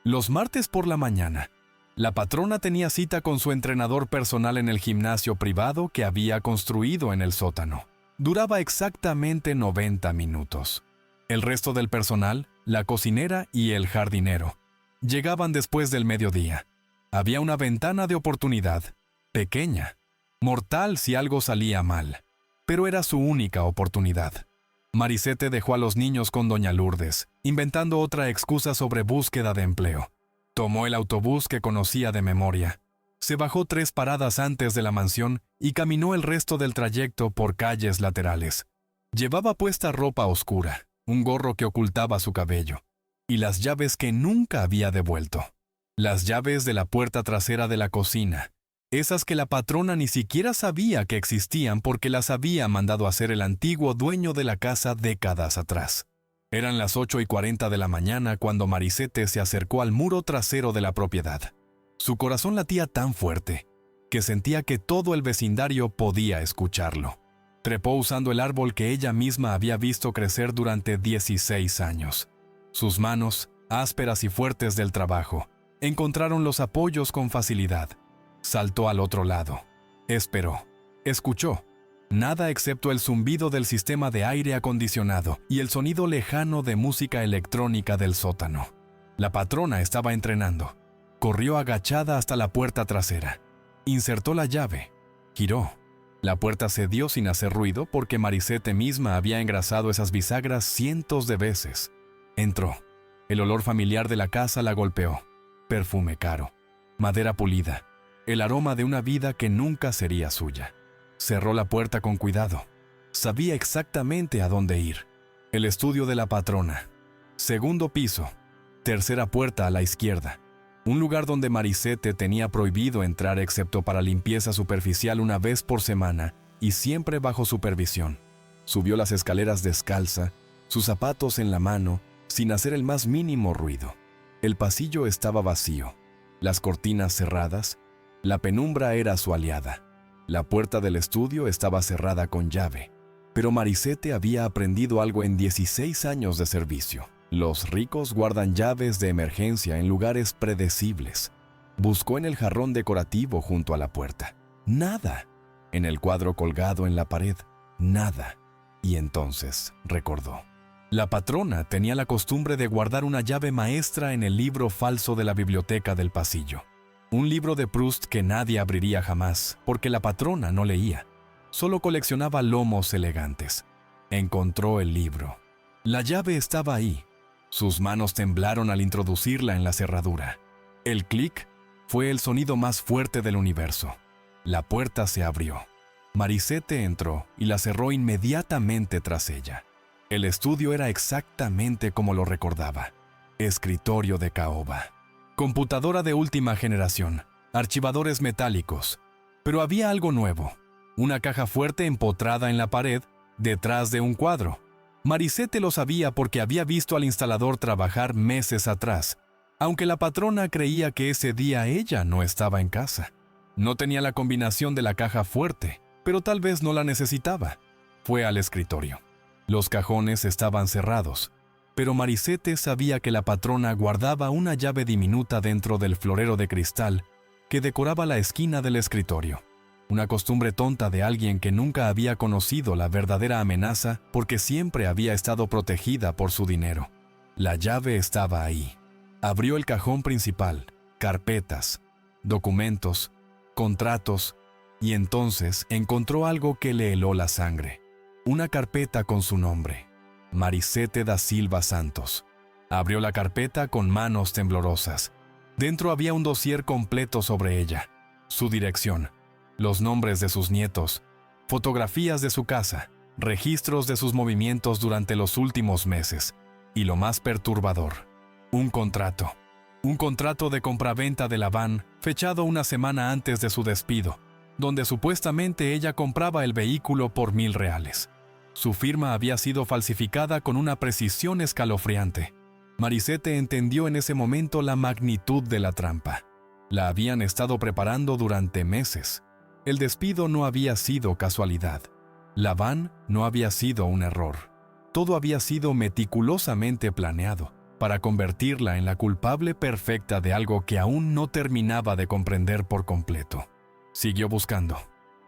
Los martes por la mañana, la patrona tenía cita con su entrenador personal en el gimnasio privado que había construido en el sótano. Duraba exactamente 90 minutos. El resto del personal, la cocinera y el jardinero, llegaban después del mediodía. Había una ventana de oportunidad, pequeña, mortal si algo salía mal, pero era su única oportunidad. Marisette dejó a los niños con doña Lourdes, inventando otra excusa sobre búsqueda de empleo. Tomó el autobús que conocía de memoria. Se bajó 3 paradas antes de la mansión y caminó el resto del trayecto por calles laterales. Llevaba puesta ropa oscura, un gorro que ocultaba su cabello, y las llaves que nunca había devuelto. Las llaves de la puerta trasera de la cocina, esas que la patrona ni siquiera sabía que existían porque las había mandado hacer el antiguo dueño de la casa décadas atrás. Eran las 8:40 de la mañana cuando Marisette se acercó al muro trasero de la propiedad. Su corazón latía tan fuerte que sentía que todo el vecindario podía escucharlo. Trepó usando el árbol que ella misma había visto crecer durante 16 años. Sus manos, ásperas y fuertes del trabajo, encontraron los apoyos con facilidad. Saltó al otro lado. Esperó. Escuchó. Nada excepto el zumbido del sistema de aire acondicionado y el sonido lejano de música electrónica del sótano. La patrona estaba entrenando. Corrió agachada hasta la puerta trasera. Insertó la llave. Giró. La puerta cedió sin hacer ruido porque Marisette misma había engrasado esas bisagras cientos de veces. Entró. El olor familiar de la casa la golpeó. Perfume caro. Madera pulida. El aroma de una vida que nunca sería suya. Cerró la puerta con cuidado. Sabía exactamente a dónde ir. El estudio de la patrona. Segundo piso. Tercera puerta a la izquierda. Un lugar donde Marisette tenía prohibido entrar excepto para limpieza superficial una vez por semana y siempre bajo supervisión. Subió las escaleras descalza, sus zapatos en la mano, sin hacer el más mínimo ruido. El pasillo estaba vacío. Las cortinas cerradas. La penumbra era su aliada. La puerta del estudio estaba cerrada con llave. Pero Marisette había aprendido algo en 16 años de servicio. Los ricos guardan llaves de emergencia en lugares predecibles. Buscó en el jarrón decorativo junto a la puerta. Nada. En el cuadro colgado en la pared. Nada. Y entonces recordó. La patrona tenía la costumbre de guardar una llave maestra en el libro falso de la biblioteca del pasillo. Un libro de Proust que nadie abriría jamás, porque la patrona no leía. Solo coleccionaba lomos elegantes. Encontró el libro. La llave estaba ahí. Sus manos temblaron al introducirla en la cerradura. El clic fue el sonido más fuerte del universo. La puerta se abrió. Marisette entró y la cerró inmediatamente tras ella. El estudio era exactamente como lo recordaba. Escritorio de caoba. Computadora de última generación. Archivadores metálicos. Pero había algo nuevo. Una caja fuerte empotrada en la pared, detrás de un cuadro. Marisette lo sabía porque había visto al instalador trabajar meses atrás, aunque la patrona creía que ese día ella no estaba en casa. No tenía la combinación de la caja fuerte, pero tal vez no la necesitaba. Fue al escritorio. Los cajones estaban cerrados, pero Marisette sabía que la patrona guardaba una llave diminuta dentro del florero de cristal que decoraba la esquina del escritorio. Una costumbre tonta de alguien que nunca había conocido la verdadera amenaza porque siempre había estado protegida por su dinero. La llave estaba ahí. Abrió el cajón principal, carpetas, documentos, contratos, y entonces encontró algo que le heló la sangre. Una carpeta con su nombre, Marisette da Silva Santos. Abrió la carpeta con manos temblorosas. Dentro había un dossier completo sobre ella, su dirección, los nombres de sus nietos, fotografías de su casa, registros de sus movimientos durante los últimos meses, y lo más perturbador, un contrato. Un contrato de compraventa de la van, fechado una semana antes de su despido, donde supuestamente ella compraba el vehículo por $1,000. Su firma había sido falsificada con una precisión escalofriante. Marisette entendió en ese momento la magnitud de la trampa. La habían estado preparando durante meses. El despido no había sido casualidad. La van no había sido un error. Todo había sido meticulosamente planeado para convertirla en la culpable perfecta de algo que aún no terminaba de comprender por completo. Siguió buscando.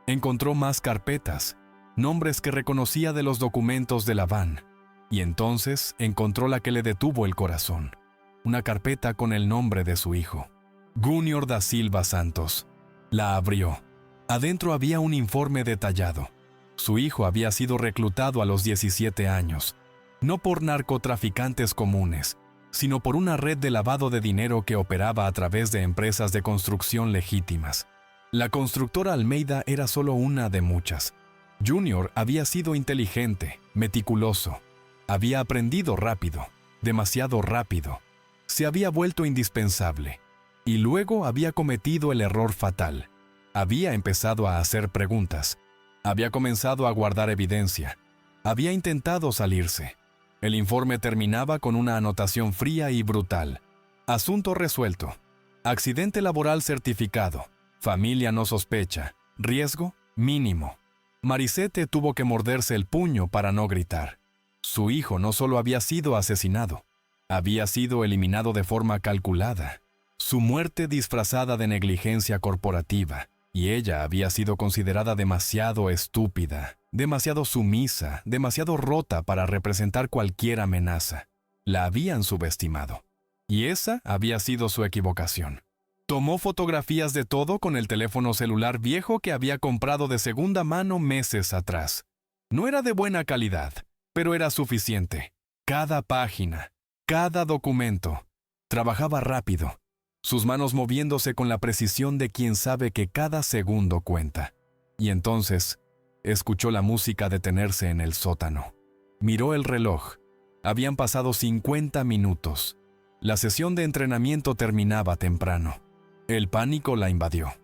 Encontró más carpetas, nombres que reconocía de los documentos de la van, y entonces encontró la que le detuvo el corazón. Una carpeta con el nombre de su hijo, Junior da Silva Santos. La abrió. Adentro había un informe detallado. Su hijo había sido reclutado a los 17 años, no por narcotraficantes comunes, sino por una red de lavado de dinero que operaba a través de empresas de construcción legítimas. La constructora Almeida era solo una de muchas. Junior había sido inteligente, meticuloso. Había aprendido rápido, demasiado rápido. Se había vuelto indispensable. Y luego había cometido el error fatal. Había empezado a hacer preguntas. Había comenzado a guardar evidencia. Había intentado salirse. El informe terminaba con una anotación fría y brutal. Asunto resuelto. Accidente laboral certificado. Familia no sospecha. Riesgo mínimo. Marisette tuvo que morderse el puño para no gritar. Su hijo no solo había sido asesinado, había sido eliminado de forma calculada. Su muerte disfrazada de negligencia corporativa, y ella había sido considerada demasiado estúpida, demasiado sumisa, demasiado rota para representar cualquier amenaza. La habían subestimado. Y esa había sido su equivocación. Tomó fotografías de todo con el teléfono celular viejo que había comprado de segunda mano meses atrás. No era de buena calidad, pero era suficiente. Cada página, cada documento. Trabajaba rápido, sus manos moviéndose con la precisión de quien sabe que cada segundo cuenta. Y entonces, escuchó la música detenerse en el sótano. Miró el reloj. Habían pasado 50 minutos. La sesión de entrenamiento terminaba temprano. El pánico la invadió.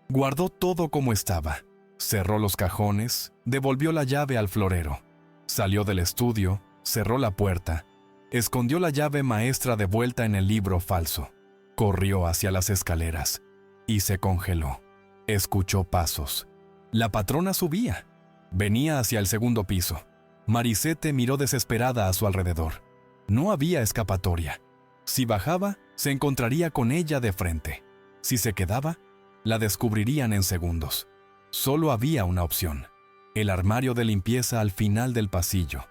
Guardó todo como estaba. Cerró los cajones, devolvió la llave al florero. Salió del estudio, cerró la puerta, escondió la llave maestra de vuelta en el libro falso. Corrió hacia las escaleras y se congeló. Escuchó pasos. La patrona subía. Venía hacia el segundo piso. Marisette miró desesperada a su alrededor. No había escapatoria. Si bajaba, se encontraría con ella de frente. Si se quedaba, la descubrirían en segundos. Solo había una opción. El armario de limpieza al final del pasillo.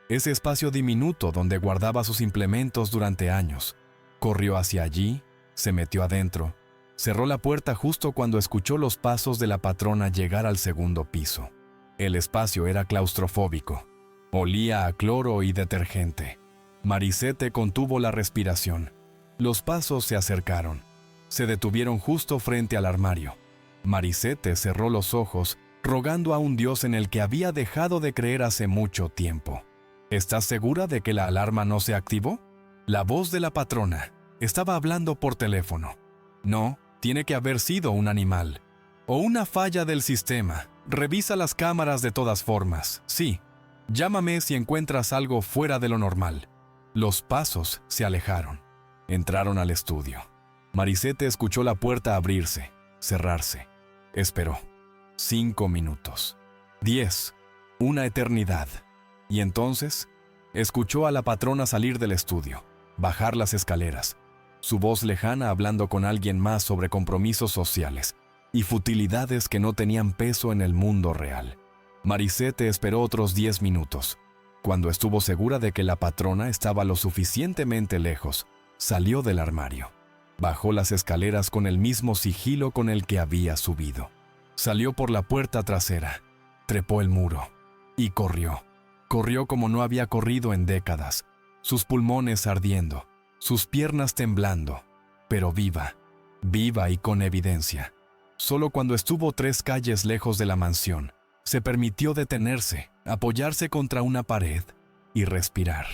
Ese espacio diminuto donde guardaba sus implementos durante años. Corrió hacia allí, se metió adentro, cerró la puerta justo cuando escuchó los pasos de la patrona llegar al segundo piso. El espacio era claustrofóbico. Olía a cloro y detergente. Marisette contuvo la respiración. Los pasos se acercaron. Se detuvieron justo frente al armario. Marisette cerró los ojos, rogando a un Dios en el que había dejado de creer hace mucho tiempo. ¿Estás segura de que la alarma no se activó? La voz de la patrona estaba hablando por teléfono. No, tiene que haber sido un animal. O una falla del sistema. Revisa las cámaras de todas formas. Sí. Llámame si encuentras algo fuera de lo normal. Los pasos se alejaron. Entraron al estudio. Marisette escuchó la puerta abrirse, cerrarse. Esperó. 5 minutos. 10. Una eternidad. Y entonces, escuchó a la patrona salir del estudio, bajar las escaleras, su voz lejana hablando con alguien más sobre compromisos sociales y futilidades que no tenían peso en el mundo real. Marisette esperó otros 10 minutos. Cuando estuvo segura de que la patrona estaba lo suficientemente lejos, salió del armario. Bajó las escaleras con el mismo sigilo con el que había subido. Salió por la puerta trasera, trepó el muro y corrió. Corrió como no había corrido en décadas, sus pulmones ardiendo, sus piernas temblando, pero viva, viva y con evidencia. Solo cuando estuvo 3 calles lejos de la mansión, se permitió detenerse, apoyarse contra una pared y respirar.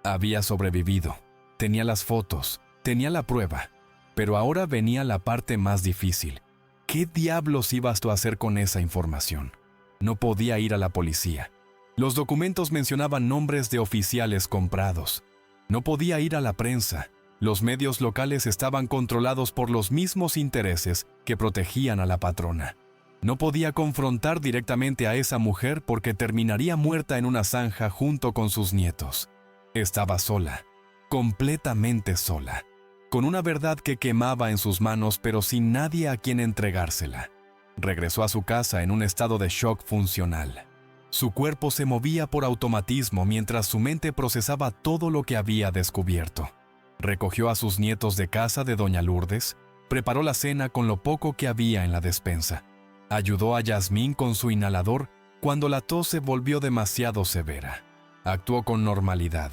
Había sobrevivido, tenía las fotos, tenía la prueba. Pero ahora venía la parte más difícil. ¿Qué diablos ibas tú a hacer con esa información? No podía ir a la policía. Los documentos mencionaban nombres de oficiales comprados. No podía ir a la prensa. Los medios locales estaban controlados por los mismos intereses que protegían a la patrona. No podía confrontar directamente a esa mujer porque terminaría muerta en una zanja junto con sus nietos. Estaba sola, completamente sola. Con una verdad que quemaba en sus manos, pero sin nadie a quien entregársela. Regresó a su casa en un estado de shock funcional. Su cuerpo se movía por automatismo mientras su mente procesaba todo lo que había descubierto. Recogió a sus nietos de casa de Doña Lourdes, preparó la cena con lo poco que había en la despensa. Ayudó a Yasmín con su inhalador cuando la tos se volvió demasiado severa. Actuó con normalidad,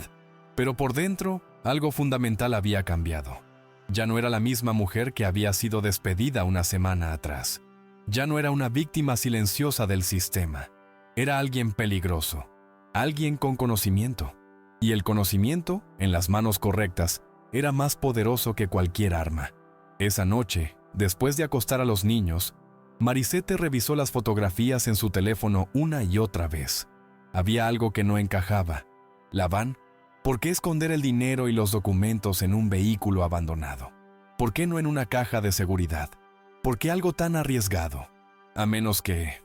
pero por dentro Algo fundamental había cambiado. Ya no era la misma mujer que había sido despedida una semana atrás. Ya no era una víctima silenciosa del sistema. Era alguien peligroso, alguien con conocimiento. Y el conocimiento, en las manos correctas, era más poderoso que cualquier arma. Esa noche, después de acostar a los niños, Marisette revisó las fotografías en su teléfono una y otra vez. Había algo que no encajaba. La van. ¿Por qué esconder el dinero y los documentos en un vehículo abandonado? ¿Por qué no en una caja de seguridad? ¿Por qué algo tan arriesgado? A menos que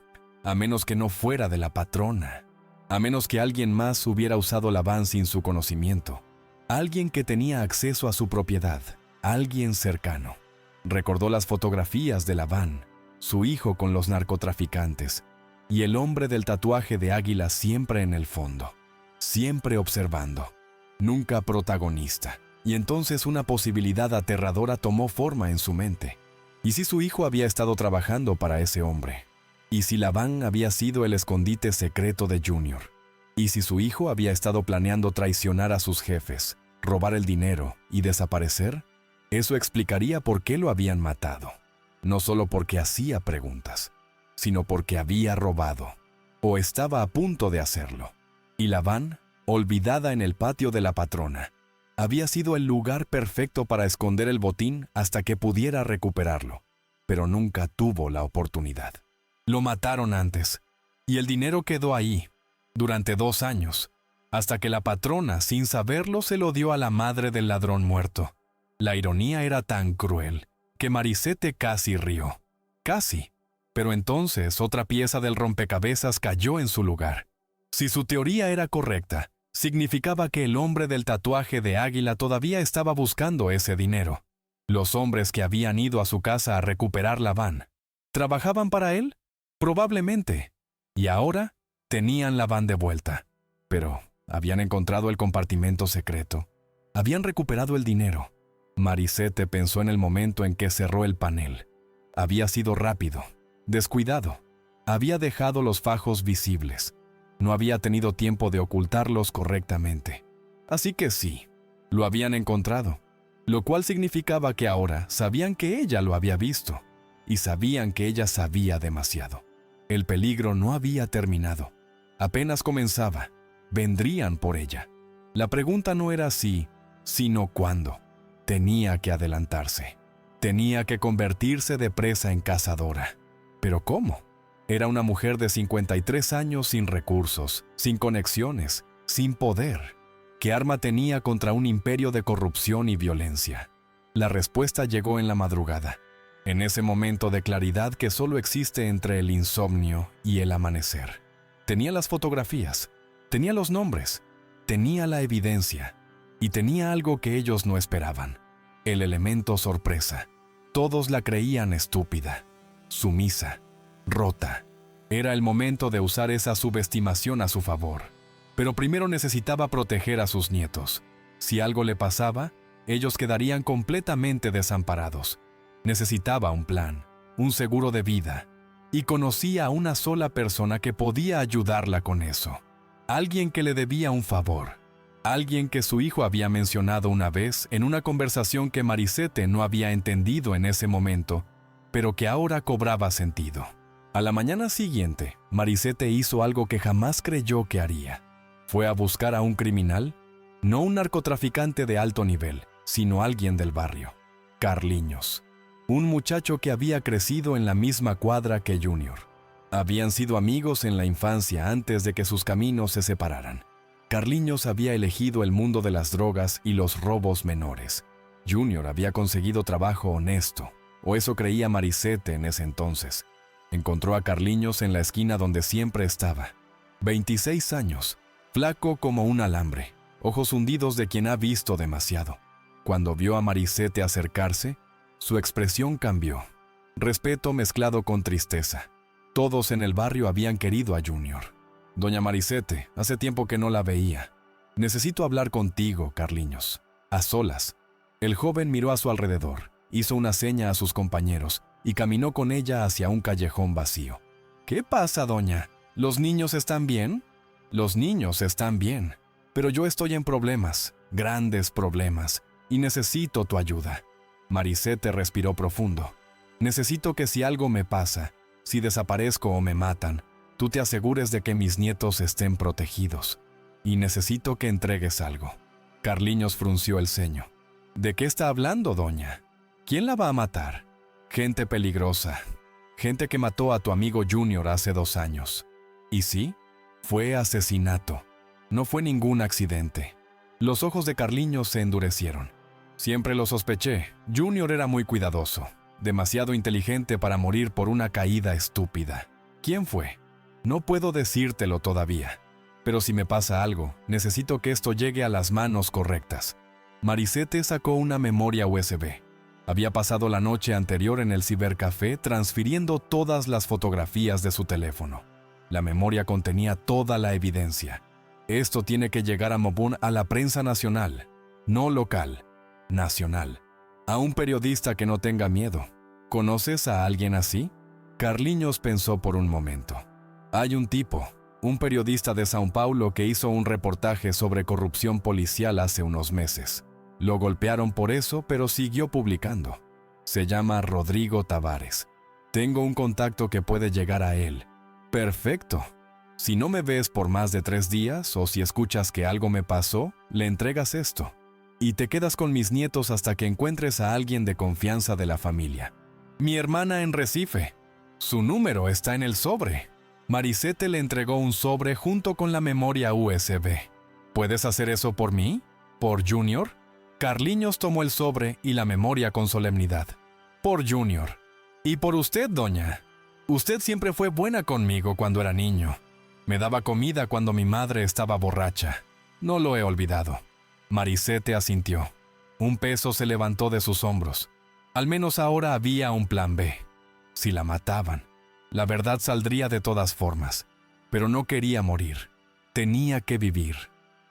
no fuera de la patrona. A menos que alguien más hubiera usado la van sin su conocimiento. Alguien que tenía acceso a su propiedad. Alguien cercano. Recordó las fotografías de la van, su hijo con los narcotraficantes, y el hombre del tatuaje de águila siempre en el fondo. Siempre observando. Nunca protagonista. Y entonces una posibilidad aterradora tomó forma en su mente. ¿Y si su hijo había estado trabajando para ese hombre? ¿Y si la van había sido el escondite secreto de Junior? ¿Y si su hijo había estado planeando traicionar a sus jefes, robar el dinero y desaparecer? Eso explicaría por qué lo habían matado. No solo porque hacía preguntas, sino porque había robado, o estaba a punto de hacerlo. Y la van, olvidada en el patio de la patrona, había sido el lugar perfecto para esconder el botín hasta que pudiera recuperarlo, pero nunca tuvo la oportunidad. Lo mataron antes, y el dinero quedó ahí, durante 2 años, hasta que la patrona, sin saberlo, se lo dio a la madre del ladrón muerto. La ironía era tan cruel que Marisette casi rió. Casi. Pero entonces otra pieza del rompecabezas cayó en su lugar. Si su teoría era correcta, significaba que el hombre del tatuaje de águila todavía estaba buscando ese dinero. Los hombres que habían ido a su casa a recuperar la van, ¿trabajaban para él? Probablemente. Y ahora tenían la van de vuelta. Pero habían encontrado el compartimento secreto. Habían recuperado el dinero. Marisette pensó en el momento en que cerró el panel. Había sido rápido, descuidado. Había dejado los fajos visibles. No había tenido tiempo de ocultarlos correctamente. Así que sí, lo habían encontrado, lo cual significaba que ahora sabían que ella lo había visto, y sabían que ella sabía demasiado. El peligro no había terminado. Apenas comenzaba. Vendrían por ella. La pregunta no era si, sino cuándo. Tenía que adelantarse. Tenía que convertirse de presa en cazadora. ¿Pero cómo? Era una mujer de 53 años sin recursos, sin conexiones, sin poder. ¿Qué arma tenía contra un imperio de corrupción y violencia? La respuesta llegó en la madrugada, en ese momento de claridad que solo existe entre el insomnio y el amanecer. Tenía las fotografías, tenía los nombres, tenía la evidencia, y tenía algo que ellos no esperaban: el elemento sorpresa. Todos la creían estúpida, sumisa, rota. Era el momento de usar esa subestimación a su favor. Pero primero necesitaba proteger a sus nietos. Si algo le pasaba, ellos quedarían completamente desamparados. Necesitaba un plan, un seguro de vida. Y conocía a una sola persona que podía ayudarla con eso. Alguien que le debía un favor. Alguien que su hijo había mencionado una vez en una conversación que Marisette no había entendido en ese momento, pero que ahora cobraba sentido. A la mañana siguiente, Marisette hizo algo que jamás creyó que haría. Fue a buscar a un criminal, no un narcotraficante de alto nivel, sino alguien del barrio. Carliños, un muchacho que había crecido en la misma cuadra que Junior. Habían sido amigos en la infancia antes de que sus caminos se separaran. Carliños había elegido el mundo de las drogas y los robos menores. Junior había conseguido trabajo honesto, o eso creía Marisette en ese entonces. Encontró a Carliños en la esquina donde siempre estaba. 26 años, flaco como un alambre, ojos hundidos de quien ha visto demasiado. Cuando vio a Marisette acercarse, su expresión cambió. Respeto mezclado con tristeza. Todos en el barrio habían querido a Junior. «Doña Marisette, hace tiempo que no la veía. Necesito hablar contigo, Carliños. A solas». El joven miró a su alrededor, hizo una seña a sus compañeros y caminó con ella hacia un callejón vacío. «¿Qué pasa, doña? ¿Los niños están bien?» «Los niños están bien, pero yo estoy en problemas. grandes problemas, y necesito tu ayuda. Marisette respiró profundo. Necesito que si algo me pasa, si desaparezco o me matan, tú te asegures de que mis nietos estén protegidos. Y necesito que entregues algo. Carliños frunció el ceño. ¿De qué está hablando, doña? ¿Quién la va a matar? Gente peligrosa. Gente que mató a tu amigo Junior hace 2 años. ¿Y sí? Fue asesinato. No fue ningún accidente. Los ojos de Carliños se endurecieron. Siempre lo sospeché. Junior era muy cuidadoso. Demasiado inteligente para morir por una caída estúpida. ¿Quién fue? No puedo decírtelo todavía. Pero si me pasa algo, necesito que esto llegue a las manos correctas. Marisette sacó una memoria USB. Había pasado la noche anterior en el cibercafé transfiriendo todas las fotografías de su teléfono. La memoria contenía toda la evidencia. Esto tiene que llegar a Mobún, a la prensa nacional, no local, nacional. A un periodista que no tenga miedo. ¿Conoces a alguien así? Carliños pensó por un momento. Hay un tipo, un periodista de São Paulo que hizo un reportaje sobre corrupción policial hace unos meses. Lo golpearon por eso, pero siguió publicando. Se llama Rodrigo Tavares. Tengo un contacto que puede llegar a él. Perfecto. Si no me ves por más de 3 días o si escuchas que algo me pasó, le entregas esto. Y te quedas con mis nietos hasta que encuentres a alguien de confianza de la familia. Mi hermana en Recife. Su número está en el sobre. Marisette le entregó un sobre junto con la memoria USB. ¿Puedes hacer eso por mí? ¿Por Junior? Carliños tomó el sobre y la memoria con solemnidad. Por Junior. Y por usted, doña. Usted siempre fue buena conmigo cuando era niño. Me daba comida cuando mi madre estaba borracha. No lo he olvidado. Marisette asintió. Un peso se levantó de sus hombros. Al menos ahora había un plan B. Si la mataban, la verdad saldría de todas formas. Pero no quería morir. Tenía que vivir.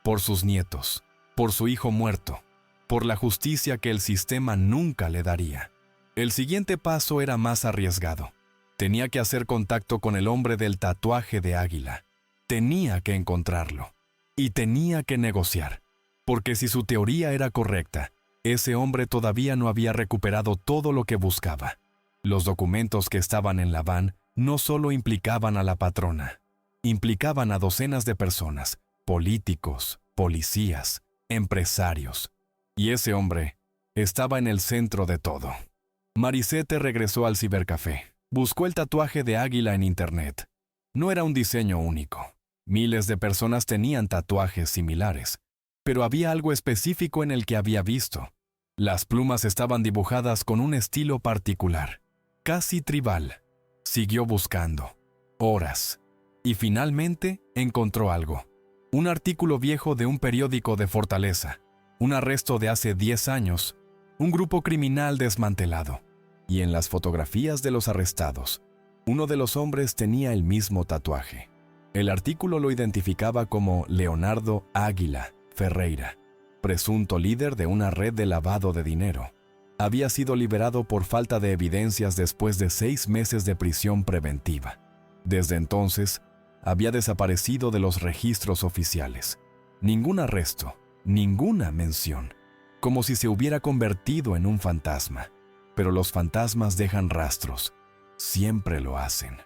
Por sus nietos. Por su hijo muerto. Por la justicia que el sistema nunca le daría. El siguiente paso era más arriesgado. Tenía que hacer contacto con el hombre del tatuaje de águila. Tenía que encontrarlo. Y tenía que negociar. Porque si su teoría era correcta, ese hombre todavía no había recuperado todo lo que buscaba. Los documentos que estaban en la van no solo implicaban a la patrona, implicaban a docenas de personas, políticos, policías, empresarios. Y ese hombre estaba en el centro de todo. Marisette regresó al cibercafé. Buscó el tatuaje de águila en internet. No era un diseño único. Miles de personas tenían tatuajes similares. Pero había algo específico en el que había visto. Las plumas estaban dibujadas con un estilo particular, casi tribal. Siguió buscando. Horas. Y finalmente encontró algo. Un artículo viejo de un periódico de Fortaleza. Un arresto de hace 10 años. Un grupo criminal desmantelado. Y en las fotografías de los arrestados, uno de los hombres tenía el mismo tatuaje. El artículo lo identificaba como Leonardo Águila Ferreira, presunto líder de una red de lavado de dinero. Había sido liberado por falta de evidencias después de 6 meses de prisión preventiva. Desde entonces, había desaparecido de los registros oficiales. Ningún arresto, ninguna mención, como si se hubiera convertido en un fantasma. Pero los fantasmas dejan rastros. Siempre lo hacen.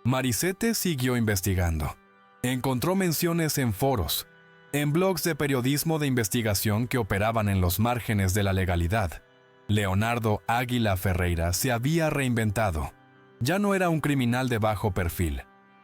Marisette siguió investigando. Encontró menciones en foros, en blogs de periodismo de investigación que operaban en los márgenes de la legalidad. Leonardo Águila Ferreira se había reinventado. Ya no era un criminal de bajo perfil.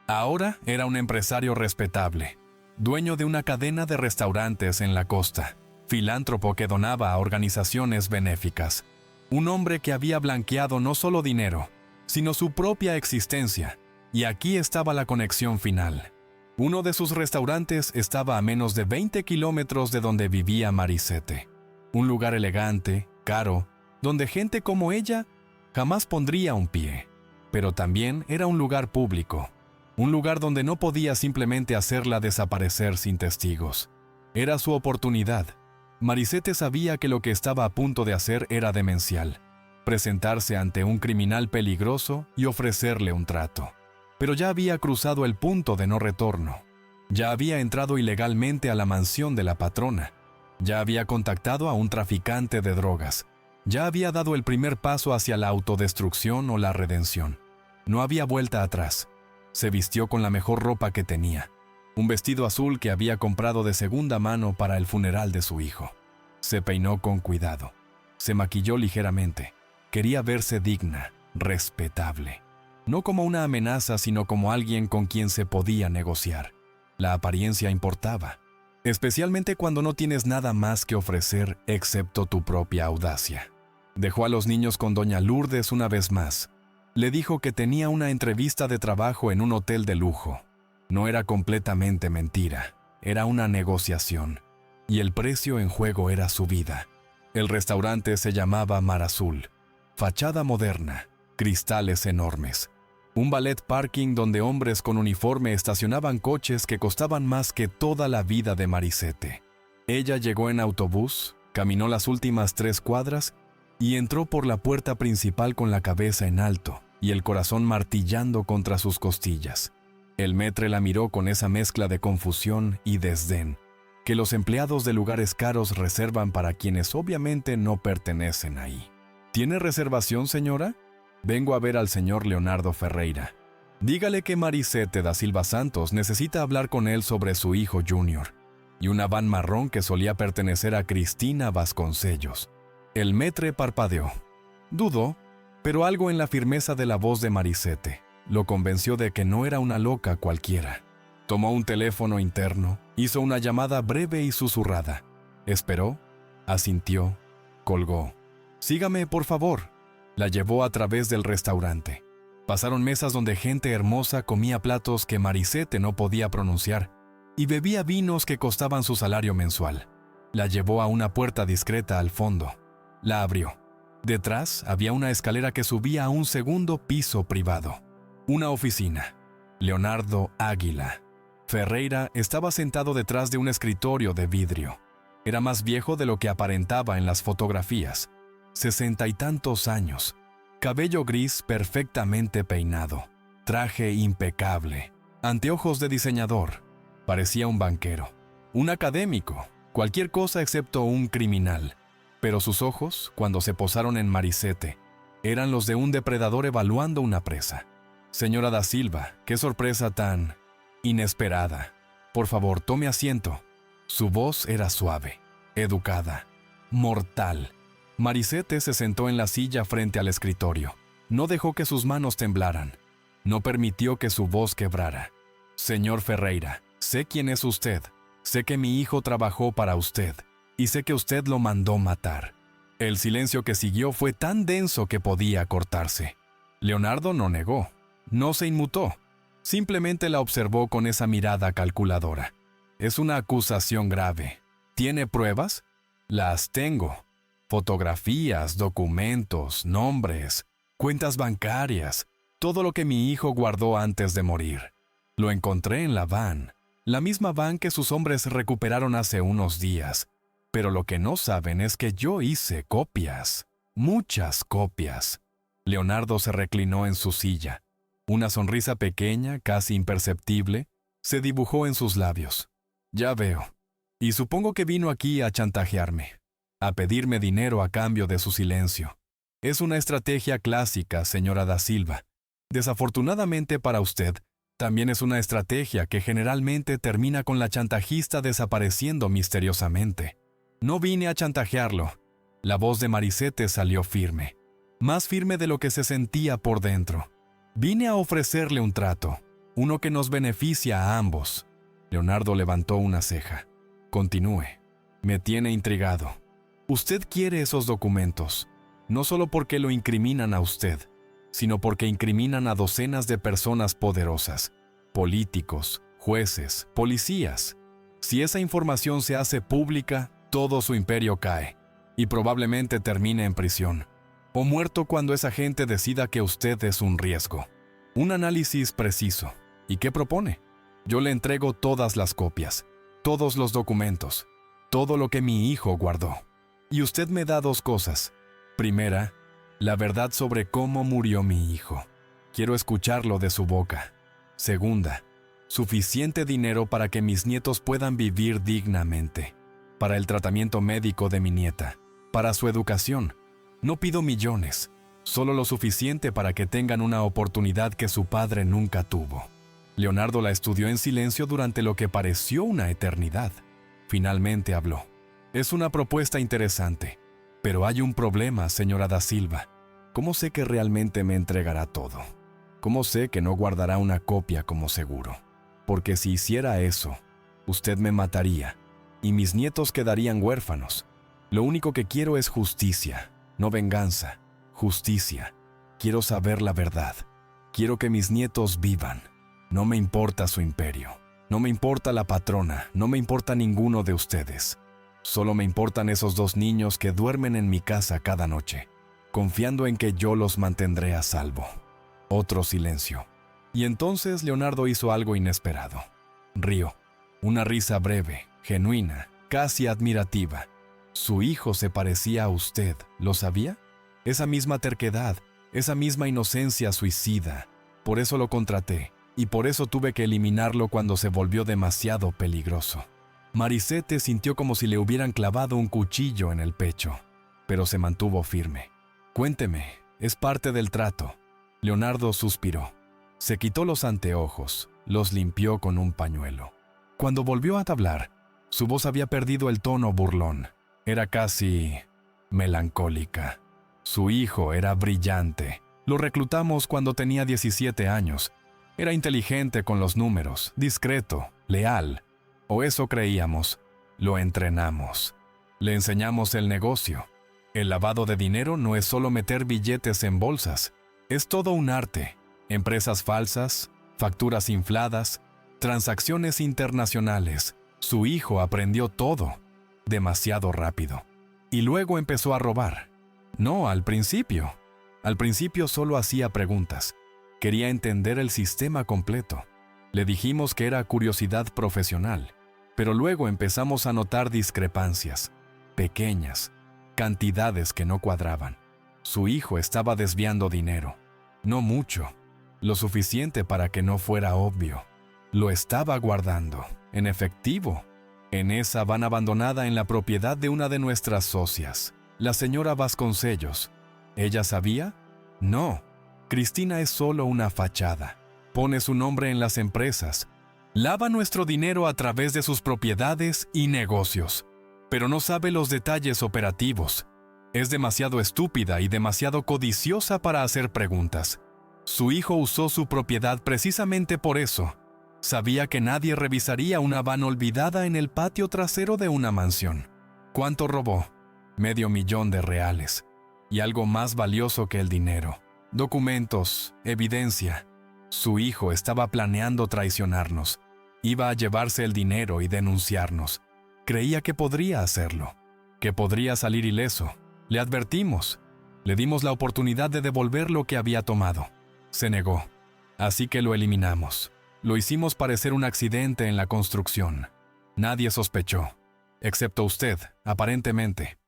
Ahora era un empresario respetable, dueño de una cadena de restaurantes en la costa, filántropo que donaba a organizaciones benéficas. Un hombre que había blanqueado no solo dinero, sino su propia existencia. Y aquí estaba la conexión final. Uno de sus restaurantes estaba a menos de 20 kilómetros de donde vivía Marisette. Un lugar elegante, caro, donde gente como ella jamás pondría un pie. Pero también era un lugar público. Un lugar donde no podía simplemente hacerla desaparecer sin testigos. Era su oportunidad. Marisette sabía que lo que estaba a punto de hacer era demencial. Presentarse ante un criminal peligroso y ofrecerle un trato. Pero ya había cruzado el punto de no retorno. Ya había entrado ilegalmente a la mansión de la patrona. Ya había contactado a un traficante de drogas. Ya había dado el primer paso hacia la autodestrucción o la redención. No había vuelta atrás. Se vistió con la mejor ropa que tenía, un vestido azul que había comprado de segunda mano para el funeral de su hijo. Se peinó con cuidado. Se maquilló ligeramente. Quería verse digna, respetable. No como una amenaza, sino como alguien con quien se podía negociar. La apariencia importaba, especialmente cuando no tienes nada más que ofrecer excepto tu propia audacia. Dejó a los niños con doña Lourdes una vez más. Le dijo que tenía una entrevista de trabajo en un hotel de lujo. No era completamente mentira, era una negociación. Y el precio en juego era su vida. El restaurante se llamaba Mar Azul. Fachada moderna, cristales enormes. Un valet parking donde hombres con uniforme estacionaban coches que costaban más que toda la vida de Marisette. Ella llegó en autobús, caminó las últimas 3 cuadras y entró por la puerta principal con la cabeza en alto y el corazón martillando contra sus costillas. El maître la miró con esa mezcla de confusión y desdén que los empleados de lugares caros reservan para quienes obviamente no pertenecen ahí. ¿Tiene reservación, señora? Vengo a ver al señor Leonardo Ferreira. Dígale que Marisette da Silva Santos necesita hablar con él sobre su hijo Junior y una van marrón que solía pertenecer a Cristina Vasconcellos. El maître parpadeó. Dudó, pero algo en la firmeza de la voz de Marisette lo convenció de que no era una loca cualquiera. Tomó un teléfono interno, hizo una llamada breve y susurrada. Esperó, asintió, colgó. «Sígame, por favor». La llevó a través del restaurante. Pasaron mesas donde gente hermosa comía platos que Marisette no podía pronunciar y bebía vinos que costaban su salario mensual. La llevó a una puerta discreta al fondo. La abrió. Detrás había una escalera que subía a un segundo piso privado. Una oficina. Leonardo Águila. Ferreira estaba sentado detrás de un escritorio de vidrio. Era más viejo de lo que aparentaba en las fotografías. 60 y tantos años. Cabello gris perfectamente peinado. Traje impecable. Anteojos de diseñador. Parecía un banquero. Un académico. Cualquier cosa excepto un criminal. Pero sus ojos, cuando se posaron en Marisette, eran los de un depredador evaluando una presa. Señora da Silva, qué sorpresa tan inesperada. Por favor, tome asiento. Su voz era suave, educada, mortal. Marisette se sentó en la silla frente al escritorio. No dejó que sus manos temblaran. No permitió que su voz quebrara. Señor Ferreira, sé quién es usted. Sé que mi hijo trabajó para usted. Y sé que usted lo mandó matar. El silencio que siguió fue tan denso que podía cortarse. Leonardo no negó. No se inmutó. Simplemente la observó con esa mirada calculadora. Es una acusación grave. ¿Tiene pruebas? Las tengo. Fotografías, documentos, nombres, cuentas bancarias, todo lo que mi hijo guardó antes de morir. Lo encontré en la van, la misma van que sus hombres recuperaron hace unos días. Pero lo que no saben es que yo hice copias, muchas copias. Leonardo se reclinó en su silla. Una sonrisa pequeña, casi imperceptible, se dibujó en sus labios. Ya veo. Y supongo que vino aquí a chantajearme, a pedirme dinero a cambio de su silencio. Es una estrategia clásica, señora da Silva. Desafortunadamente para usted, también es una estrategia que generalmente termina con la chantajista desapareciendo misteriosamente. No vine a chantajearlo. La voz de Marisette salió firme, más firme de lo que se sentía por dentro. Vine a ofrecerle un trato, uno que nos beneficia a ambos. Leonardo levantó una ceja. Continúe. Me tiene intrigado. Usted quiere esos documentos, no solo porque lo incriminan a usted, sino porque incriminan a docenas de personas poderosas, políticos, jueces, policías. Si esa información se hace pública, todo su imperio cae, y probablemente termine en prisión, o muerto cuando esa gente decida que usted es un riesgo. Un análisis preciso. ¿Y qué propone? Yo le entrego todas las copias, todos los documentos, todo lo que mi hijo guardó. Y usted me da 2 cosas. Primera, la verdad sobre cómo murió mi hijo. Quiero escucharlo de su boca. Segunda, suficiente dinero para que mis nietos puedan vivir dignamente. para el tratamiento médico de mi nieta, para su educación. No pido millones, solo lo suficiente para que tengan una oportunidad que su padre nunca tuvo. Leonardo la estudió en silencio durante lo que pareció una eternidad. Finalmente habló. Es una propuesta interesante, pero hay un problema, señora da Silva. ¿Cómo sé que realmente me entregará todo? ¿Cómo sé que no guardará una copia como seguro? Porque si hiciera eso, usted me mataría y mis nietos quedarían huérfanos. Lo único que quiero es justicia, no venganza, justicia. Quiero saber la verdad. Quiero que mis nietos vivan. No me importa su imperio. No me importa la patrona. No me importa ninguno de ustedes. Solo me importan esos 2 niños que duermen en mi casa cada noche, confiando en que yo los mantendré a salvo. Otro silencio. Y entonces Leonardo hizo algo inesperado. Rió. Una risa breve, genuina, casi admirativa. Su hijo se parecía a usted, ¿lo sabía? Esa misma terquedad, esa misma inocencia suicida. Por eso lo contraté, y por eso tuve que eliminarlo cuando se volvió demasiado peligroso. Marisete sintió como si le hubieran clavado un cuchillo en el pecho, pero se mantuvo firme. Cuénteme, es parte del trato. Leonardo suspiró. Se quitó los anteojos, los limpió con un pañuelo. Cuando volvió a hablar, su voz había perdido el tono burlón. Era casi melancólica. Su hijo era brillante. Lo reclutamos cuando tenía 17 años. Era inteligente con los números, discreto, leal. O eso creíamos. Lo entrenamos. Le enseñamos el negocio. El lavado de dinero no es solo meter billetes en bolsas. Es todo un arte. Empresas falsas, facturas infladas, transacciones internacionales. Su hijo aprendió todo. Demasiado rápido. Y luego empezó a robar. No, al principio. Al principio solo hacía preguntas. Quería entender el sistema completo. Le dijimos que era curiosidad profesional. Pero luego empezamos a notar discrepancias. Pequeñas. Cantidades que no cuadraban. Su hijo estaba desviando dinero. No mucho. Lo suficiente para que no fuera obvio. Lo estaba guardando, en efectivo, en esa van abandonada en la propiedad de una de nuestras socias, la señora Vasconcellos. ¿Ella sabía? No. Cristina es solo una fachada. Pone su nombre en las empresas. Lava nuestro dinero a través de sus propiedades y negocios, pero no sabe los detalles operativos. Es demasiado estúpida y demasiado codiciosa para hacer preguntas. Su hijo usó su propiedad precisamente por eso. Sabía que nadie revisaría una van olvidada en el patio trasero de una mansión. ¿Cuánto robó? $500,000. Y algo más valioso que el dinero. Documentos, evidencia. Su hijo estaba planeando traicionarnos. Iba a llevarse el dinero y denunciarnos. Creía que podría hacerlo, que podría salir ileso. Le advertimos. Le dimos la oportunidad de devolver lo que había tomado. Se negó. Así que lo eliminamos. Lo hicimos parecer un accidente en la construcción. Nadie sospechó, excepto usted, aparentemente.